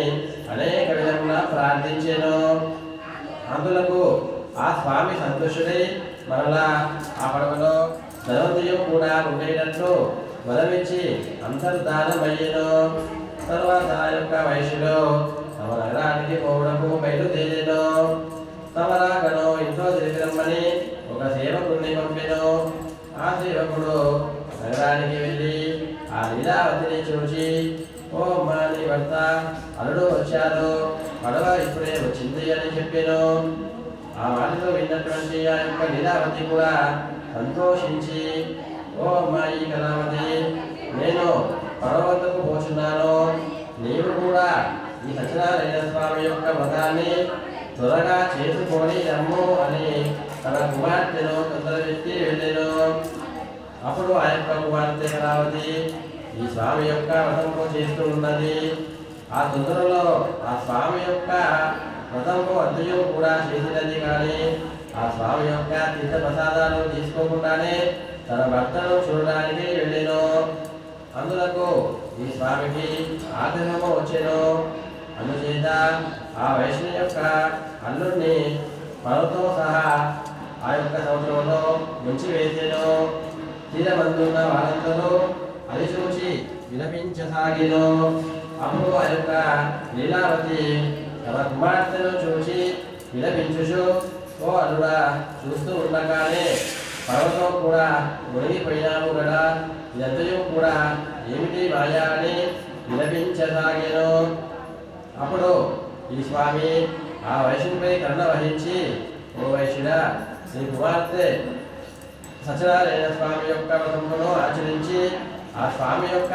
అనేక విధంగా ప్రార్థించాను. అందులకు ఆ స్వామి సంతోషుడై మరలా ఆ పడవలో ధనవంతుయం కూడా ఉండేటట్లు వరమిచ్చి అంతర్ధానమయ్యను. తర్వాత ఆ యొక్క వైశ్యుడు తమ నగరానికి పోవడము బయలుదేరేను. తమ రాకను ఇంట్లో తిరిగిరమ్మని ఒక సేవకుడిని పంపెను. ఆ సేవకుడు నగరానికి వెళ్ళి ఆ లీలావతిని చూసి, ఓ అమ్మా, నీ భర్త అల్లుడు వచ్చారు, పడవ ఇప్పుడే వచ్చింది అని చెప్పాను. ఆ మాటలు విన్నటువంటి ఆ యొక్క లీలావతి కూడా సంతోషించి, ఓ అమ్మాయి కళావతి, నేను పడవకు పోచున్నాను, నీవు కూడా ఈ సత్యనారాయణ స్వామి యొక్క వ్రతాన్ని త్వరగా చేసుకొని రమ్ము అని తన కుమార్తెను తొందరపెట్టి వెళ్ళాను. అప్పుడు ఆ యొక్క కుమార్తె కళావతి ఈ స్వామి యొక్క వ్రతంపు చేస్తూ ఉన్నది. ఆ తొందరలో ఆ స్వామి యొక్క వ్రతంపు అద్దెయు కూడా చేసినది, కానీ ఆ స్వామి యొక్క తీర్థ ప్రసాదాలు తీసుకోకుండానే తన భర్తను చూడడానికి వెళ్ళాను. అందులకు ఈ స్వామికి ఆగ్రహము వచ్చాను. అందుచేత ఆ వైష్ణవి యొక్క అల్లుడిని పనులతో సహా ఆ యొక్క సముద్రంలో ముంచి వేసాను. తీరమందున్న వాళ్ళందరూ అది చూసి విలపించసాగిను. అప్పుడు ఆ యొక్క లీలావతి తన కుమార్తెను చూసి విలపించుచు, ఓ అల్లుడా, చూస్తూ ఉండగానే పర్వతం కూడా మునిగిపోయినాము కదా, ఇదంతయు కూడా ఏమిటి మాయా అని విలపించసాగాను. అప్పుడు ఈ స్వామి ఆ వైశ్యునిపై కరుణ వహించి, ఓ వైశ్యుడా, నీ కుమార్తె సత్యనారాయణ స్వామి యొక్క వ్రతమును ఆచరించి ఆ స్వామి యొక్క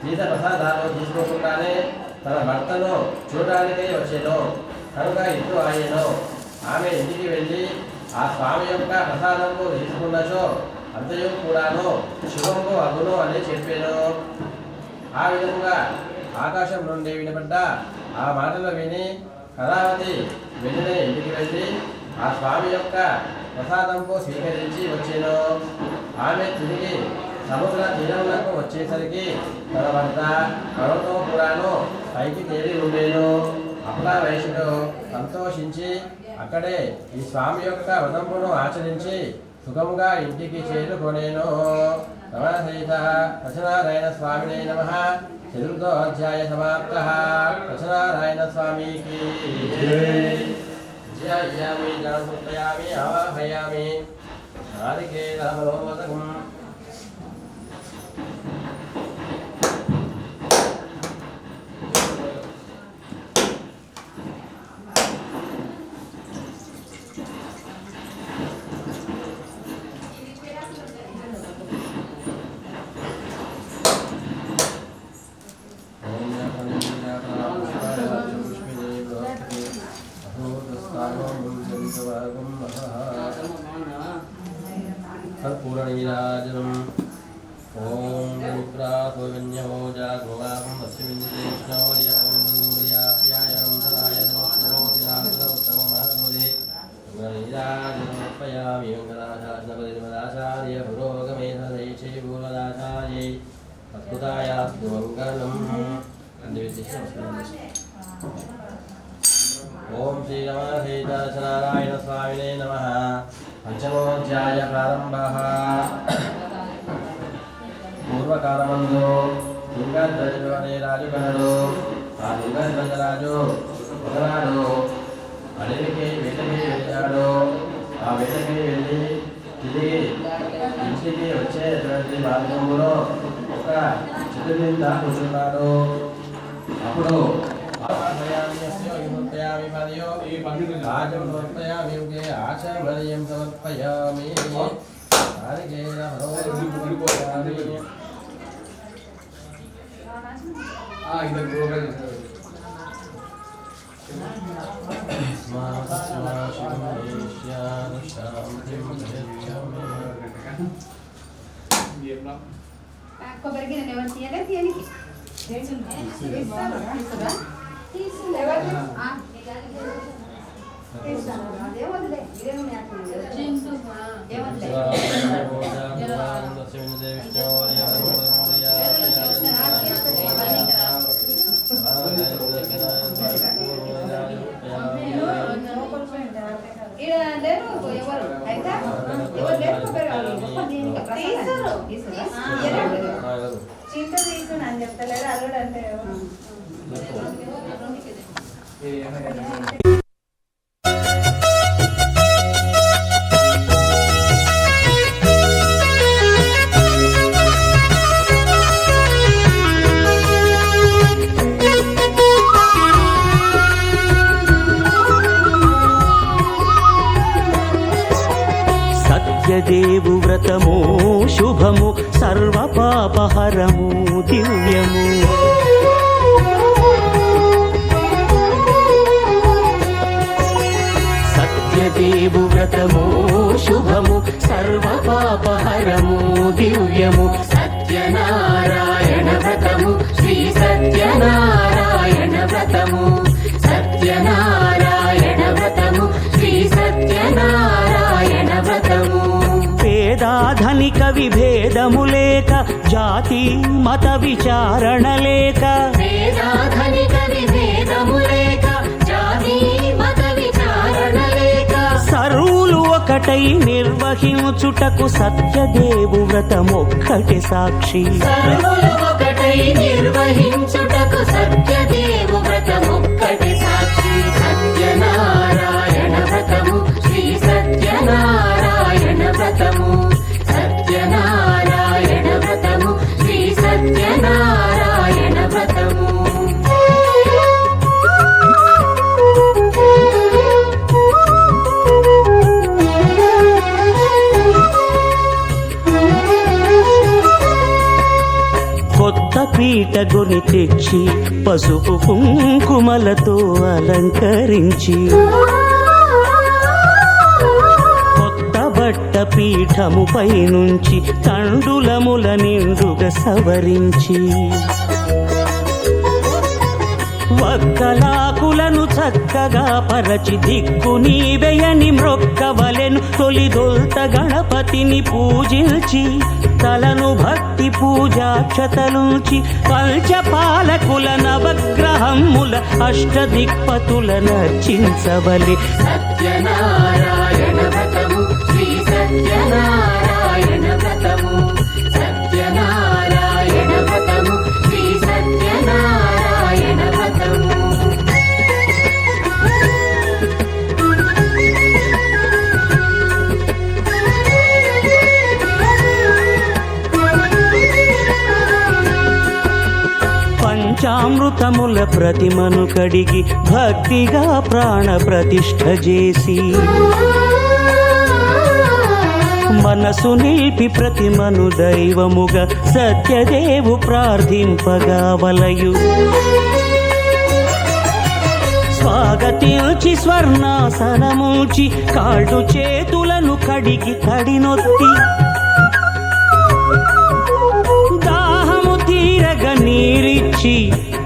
తీర్థ ప్రసాదాలు తీసుకోకుండానే తన భర్తను చూడడానికై వచ్చాను కనుక ఇద్దరు ఆయను. ఆమె ఇంటికి వెళ్ళి ఆ స్వామి యొక్క ప్రసాదము తీసుకున్నచో అంతయు కూడాను శుభము అగును అని చెప్పాను. ఆ విధంగా ఆకాశం నుండి వినబడ్డ ఆ మాటలు విని కళావతి వెంటనే ఇంటికి వెళ్ళి ఆ స్వామి యొక్క ప్రసాదంపు స్వీకరించి వచ్చాను. ఆమె తిరిగి సముద్ర తీరములకు వచ్చేసరికి తన వద్ద పర్వతం కూడాను పైకి తేలి ఉండేను. అప్పుడా వైశ్యుడు సంతోషించి అక్కడే ఈ స్వామి యొక్క వ్రతమును ఆచరించి సుఖముగా ఇంటికి చేరుకొనేను. రమణ సహిత సత్యనారాయణ స్వామినే నమః. చతుర్థో అధ్యాయ సమాప్తః. సత్యనారాయణ స్వామికి ధ్యాయామి, సమర్పయామి, ఆవాహయామి. నారికేళమోదకం कर्पूरनीराजनम् ॐ रुद्रात्मविन्यो जागोगाहं वस्यविन्दते विष्णोर्यायां तदाय नमोतिरात्मोत्तममहात्मदे नीराजनमर्पयामि मङ्गलाशासनपतिमदाचार्य पुरोगमे सदैचे भूलदाचार्यै अद्भुतायास्तु मङ्गलम् ओम श्री रमणसहित सत्यनारायण स्वामिने नमः। पंचमोऽध्याय प्रारंभः। पूर्वकालमंदु తుంగధ్వజనే రాజు కలడు. ఆ తుంగధ్వజరాజు ఒకనాడు అడవికి వేటకి వెళ్ళాడు. ఆ వేటకి వెళ్ళి తిరిగి ఇంటికి వచ్చేటువంటి మార్గంలో ఒక చెట్టు కింద కూర్చున్నాడు. అప్పుడు ఆచమనీయం సమర్పయామి. కొబ్బరికి నేను ఎవరు తీయలే తీయనికి చింత తీసుకుని అని చెప్తలేదు అల్లుడు అంటే సత్యదేవు వ్రతము శుభము సర్వపాపహరము దివ్యము. సత్యదేవు వ్రతము శుభము సర్వపాపహరము దివ్యము. సత్యనారాయణ వ్రతము శ్రీ సత్యనారాయణ వ్రతము. సత్యనారాయణ వ్రతము శ్రీ సత్యనారాయణ వ్రతము. పేదాధనిక విభేదము లేక జాతి మత విచారణ లేక. పేదాధనిక విభేదము లేక జాతి మత విచారణ లేక. సర్వులు ఒకటై నిర్వహించుటకు సత్యదేవు వ్రతమొక్కటి సాక్షి. సర్వులు ఒకటై నిర్వహించుటకు సత్యదేవు వ్రతమొక్కటి సాక్షి. సత్యనారాయణ వ్రతము శ్రీ సత్యనారాయణ వ్రతము. సత్యనారాయణ వ్రతము శ్రీ సత్యనారాయణ వ్రతము. కొత్త పీటగుని తెచ్చి పసుపు కుంకుమలతో అలంకరించి కొత్త బట్ట పీఠముపై నుంచి తండులముల నిండుగా సవరించి వక్కలాకులను చక్కగా పరచి దిక్కు నీవెయని మ్రొక్కవలెను. తొలిదొల్త గణపతిని పూజించి తలను భక్తి పూజాక్షతలుంచి పంచపాలకుల నవగ్రహముల అష్టదిక్పతుల నర్చించవలె. సత్యనారాయణ వ్రతము శ్రీ సత్యనారాయణ వ్రతము. సత్యనారాయణ వ్రతము శ్రీ సత్యనారాయణ వ్రతము. పంచామృతముల ప్రతిమను కడిగి భక్తిగా ప్రాణ ప్రతిష్ఠ చేసి మనసు నిలిపి ప్రతిమను దైవముగా సత్యదేవు ప్రార్థింపగా వలయు. స్వాగతించి స్వర్ణాసనముంచి కాళ్ళు చేతులను కడిగి తడినొత్తి దాహము తీరగ నీరిచ్చి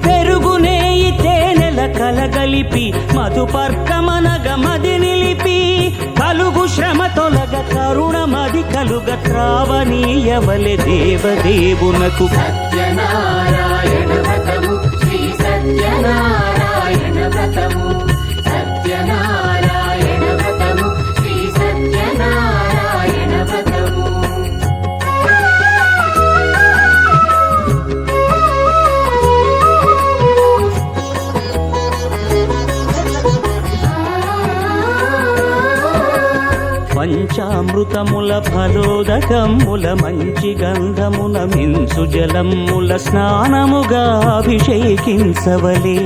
పెరుగు నేయి తేనెల కలగలిపి మధుపర్కమనగ మది నిలిపి కలుగు శ్రమ తొలగ కరుణ మది కలుగ త్రావనీయవలె దేవదేవునకు. సత్యనారాయణ వ్రతము శ్రీ సత్యనారాయణ వ్రతము. సత్యనారాయణ వ్రతము శ్రీ సత్యనారాయణ వ్రతము. పంచామృతముల ఫలోదకముల మంచి గంధమున మించు జలముల స్నానముగా అభిషేకించవలే.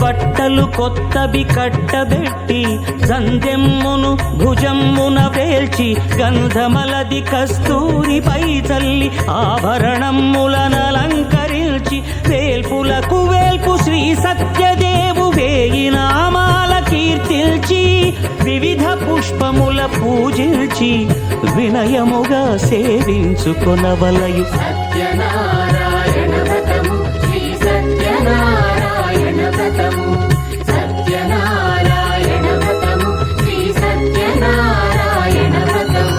బట్టలు కొత్తవి కట్టబెట్టి సంధ్యమ్మును భుజమ్మున వేల్చి గంధమలది కస్తూరిపై చల్లి ఆభరణములనలంకరించి వేల్పులకు వేల్పు శ్రీ సత్యదేవు వేయి నామాల కీర్తిల్చి వివిధ పుష్పముల పూజించి వినయముగా సేవించుకొనవలయు. సత్యనారాయణ వ్రతము శ్రీ సత్యనారాయణ వ్రతము. సత్యనారాయణ వ్రతము శ్రీ సత్యనారాయణ వ్రతము.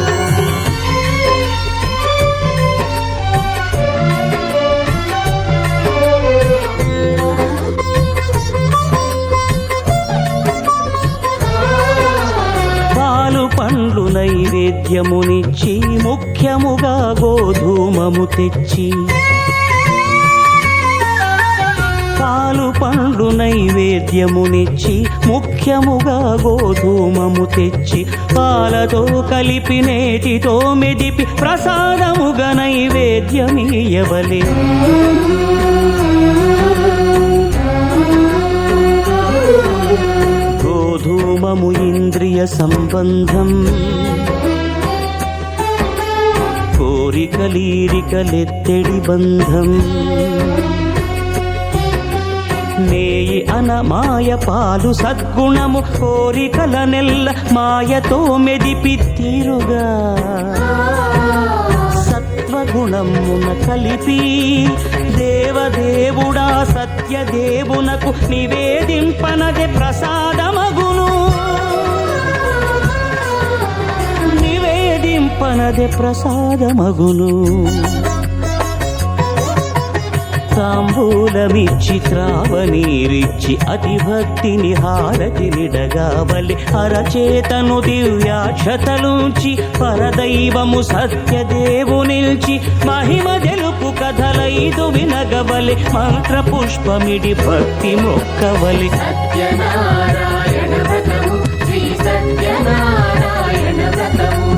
పాలు పండ్లు నైవేద్యమునిచ్చి ముఖ్యముగా గోధూమము తెచ్చి పాలు పండ్లు నైవేద్యమునిచ్చి ముఖ్యముగా గోధూమము తెచ్చి పాలతో కలిపి నేతితో మెదిపి ప్రసాదముగా నైవేద్యమీయవలే. గోధూమము ఇంద్రియ సంబంధం కోరికలీరికలెత్తెడి బంధం. నేయి అనమాయ పాలు సద్గుణము కోరికల నెల్ల మాయతో మెదిపి తీరుగా సత్వగుణమున కలిపి దేవదేవుడా సత్యదేవునకు నివేదింపనదే ప్రసాదమగును. నివేదింపనదే ప్రసాదమగును. తాంబూలమిచ్చి త్రావనీరిచ్చి అతి భక్తిని హారతినిడగావలి అరచేతను దివ్యాక్షతలుంచి పరదైవము సత్యదేవునిల్చి మహిమ తెలుపు కథలైదు వినగవలి మంత్ర పుష్పమిడి భక్తి మొక్కవలి. సత్యనారాయణ వ్రతము శ్రీ సత్యనారాయణ వ్రతము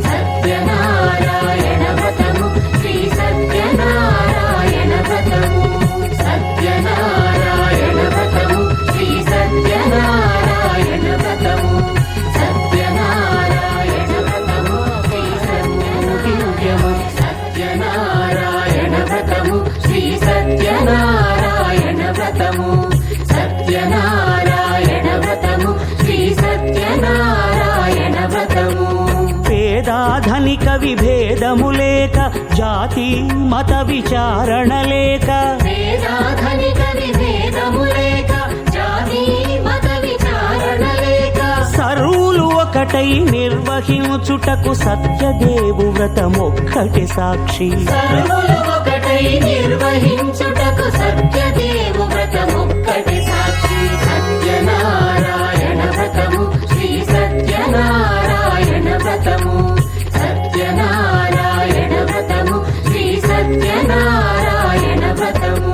సత్యనారాయణ వ్రతము శ్రీ సత్యనారాయణ వ్రతము సత్యనారాయణ వ్రతము శ్రీ సత్యనారాయణ వ్రతము సత్యనారాయణ వ్రతము శ్రీ సత్యము సత్యనారాయణ వ్రతము శ్రీ సత్యనారాయణ వ్రతము సత్యనారాయణ వ్రతము శ్రీ సత్యనారాయణ వ్రతము. పేదాధనిక విభేదము లేక జాతి మత విచారణ లేక వేదాధనిక విభేదము లేక జాతి మత విచారణ లేక సర్వులు ఒకటై నిర్వహించుటకు సత్యదేవు వ్రతమొక్కటి సాక్షి. సర్వులు ఒకటై నిర్వహించుటకు సత్యదేవు వ్రతమొక్కటి సాక్షి. సత్యనారాయణ వ్రతము శ్రీ సత్యనారాయణ వ్రతము సత్యనారాయణ వ్రతము శ్రీ సత్యనారాయణ వ్రతము.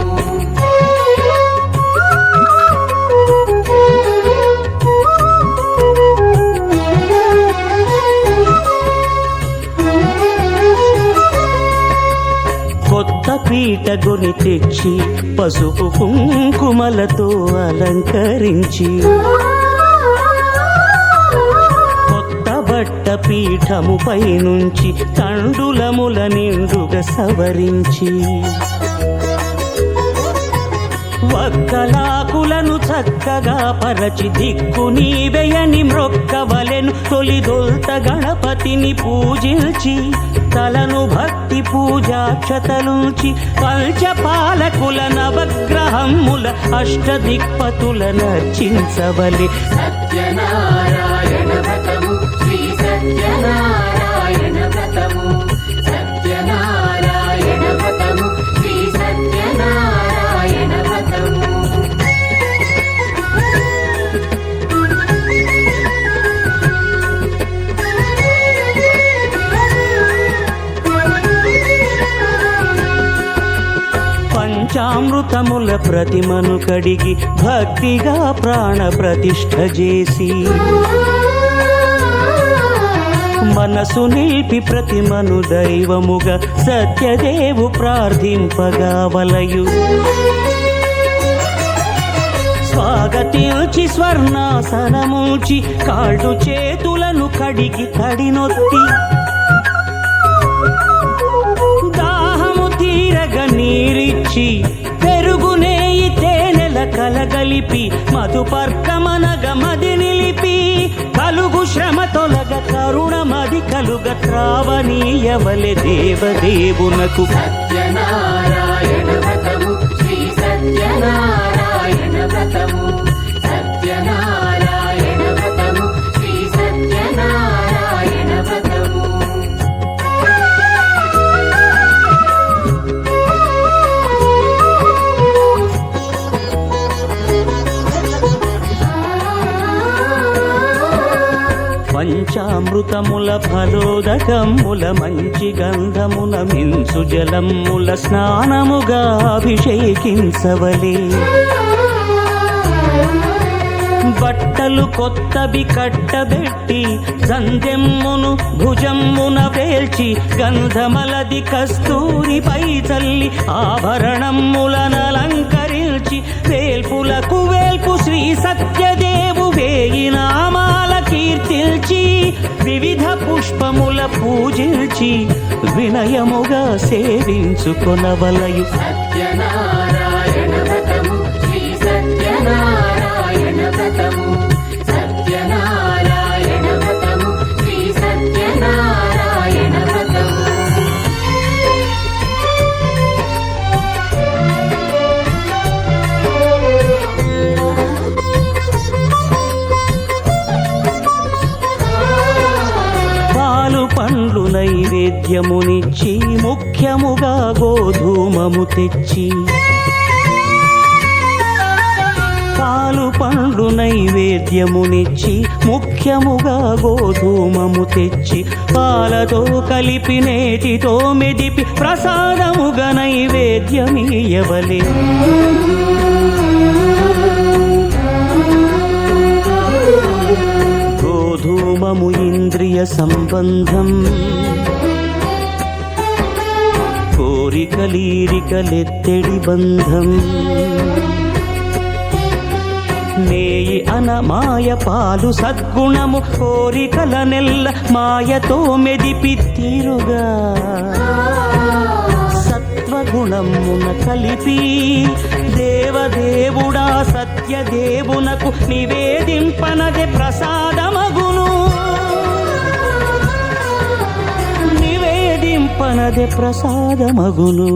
కొత్త పీటగుని తెచ్చి పసుపు కుంకుమలతో అలంకరించి కొత్త బట్ట పీఠముపై నుంచి తండులముల నిండుగా సవరించి వక్కలాకులను చక్కగా పరచి దిక్కు నీవెయని మ్రొక్కవలెను తొలిదొల్త గణపతిని పూజించి తలను భక్తి పూజాక్షతలుంచి పంచపాలకుల నవగ్రహముల అష్టదిక్పతుల నర్చించవలె. సత్యనారాయణ వ్రతము శ్రీ సత్యనారాయణ వ్రతము సత్యనారాయణ వ్రతము శ్రీ సత్యనారాయణ వ్రతము. పంచామృతముల ప్రతిమను కడిగి భక్తిగా ప్రాణ ప్రతిష్ఠ చేసి మనసు నిలిపి ప్రతిమను దైవముగా సత్యదేవు ప్రార్థింపగా వలయు. స్వాగతించి స్వర్ణాసనముంచి కాళ్ళు చేతులను కడిగి కడినొత్తి దాహము తీరగ నీరిచ్చి పెరుగునేయి తేనెల కలగలిపి మధుపర్కమనగ మది నిలిపి కలుగు శ్రమ తొలగ కరుణ మది కలుగ త్రావనీయవలె దేవదేవునకు. సత్యనారాయణ వ్రతము శ్రీ సత్యనారాయణ వ్రతము సత్యనారాయణ వ్రతము శ్రీ సత్యనారాయణ వ్రతము. పంచామృతముల ఫలోదకముల మంచి గంధమున మించు జలముల స్నానముగా అభిషేకించవలే. బట్టలు కొత్తవి కట్టబెట్టి సందెమ్మును భుజమ్మున వేల్చి గంధమలది కస్తూరిపై చల్లి ఆభరణములనలంకరించి వేల్పులకు వేల్పు శ్రీ సత్యదేవు వేయి నామాల కీర్తిల్చి వివిధ పుష్పముల పూజించి వినయముగా సేవించుకొనవలయు. సత్యనారాయణ వ్రతము శ్రీ సత్యనారాయణ వ్రతము సత్యనారాయణ వ్రతము శ్రీ సత్యనారాయణ వ్రతము. పాలు పండ్లు నైవేద్యమునిచ్చి ముఖ్యముగా గోధూమము తెచ్చి నైవేద్యమునిచ్చి ముఖ్యముగా గోధూమము తెచ్చి పాలతో కలిపి నేతితో మెదిపి ప్రసాదముగా నైవేద్యమీయవలే. గోధూమము ఇంద్రియ సంబంధం, కోరికలీరికలెత్తెడి బంధం. నేయి అన మాయ పాలు సద్గుణము, కోరికల నెల్ల మాయతో మెదిపి తీరుగా సత్వగుణమున కలిపి దేవదేవుడా సత్యదేవునకు నివేదింపనదే ప్రసాదమగును. నివేదింపనదే ప్రసాదమగును.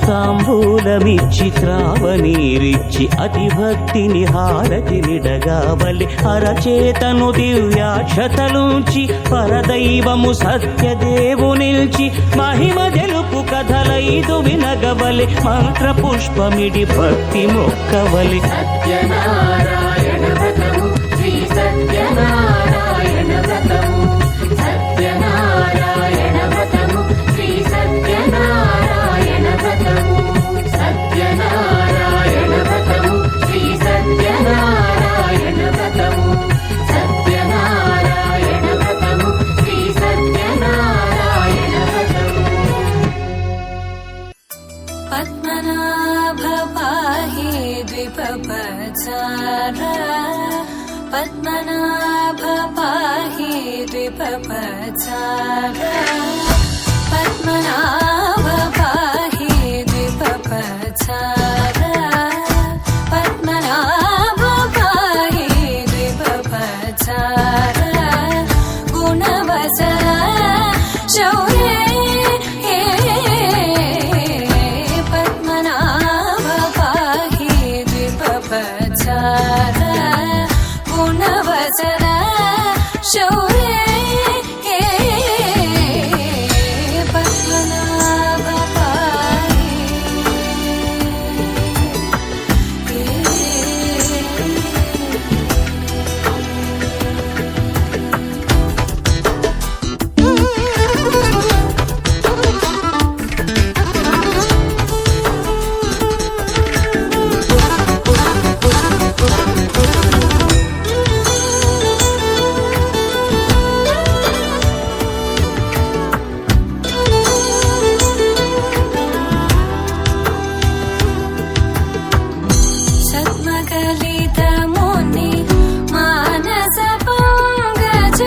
తాంబూలమిచ్చి త్రావనీరిచ్చి అతి భక్తిని హారతి నిడగావలి. అరచేతను దివ్యాక్షతలుంచి పరదైవము సత్యదేవు నిల్చి మహిమ తెలుపు కథలైదు వినగవలి. మంత్ర పుష్పమిడి భక్తి మొక్కవలి. సత్యనారాయణ వ్రతము శ్రీ సత్యనారాయణ వ్రతము, సత్యనారాయణ వ్రతము శ్రీ సత్యనారాయణ వ్రతము, సత్యనారాయణ వ్రతము శ్రీ సత్యనారాయణ వ్రతము, సత్యనారాయణ వ్రతము శ్రీ సత్యనారాయణ వ్రతము. పద్మనాభ పాహి ద్విపపచార, పద్మనాభ పాహి ద్విపపచార, పద్మనాభ పాహి ద్విపపచార, పద్మనాభ పాహి ద్విపపచార. గుణవచన శౌర్యే పద్మనాభ పాహి ద్విపపచార, గుణవచన శౌర్యే పద్మనాభ పాహి. సద్మగలిత ముని మానస పంకజ,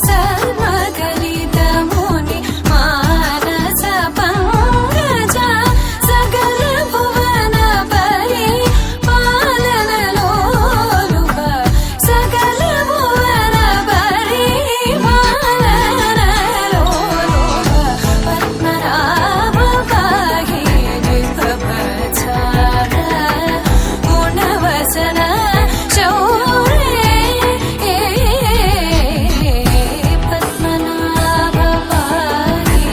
సద్మగలిత ముని మానస పంకజ, సకల భువన పరి పాలనలోలుప, సకల భువన పరి పాలనలోలుప. పద్మనాభ పాహి ద్విపపచార, గుణవచన శౌర్యే పద్మనాభ పాహి.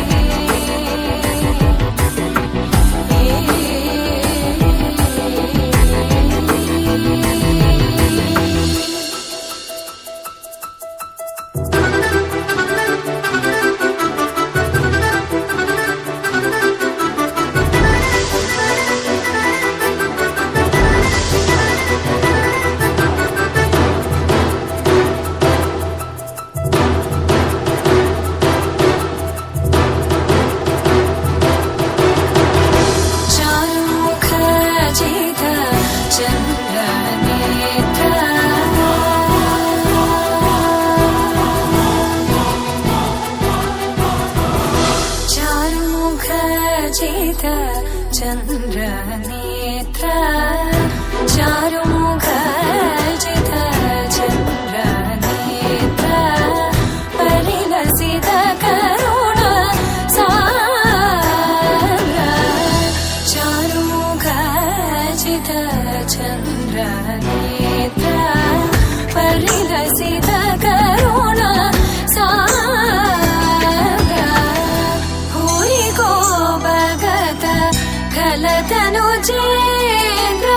చారుముఖ జిత చంద్రనేత్ర, చారుముఖ జిత చంద్రనేత్ర, చారుముఖ జిత చంద్రనేత్ర, పరిలసిత కరుణ సాగర, చారుముఖ జిత చంద్రనేత్ర, పరిలసిత కరుణ సాగర. తనుజేంద్ర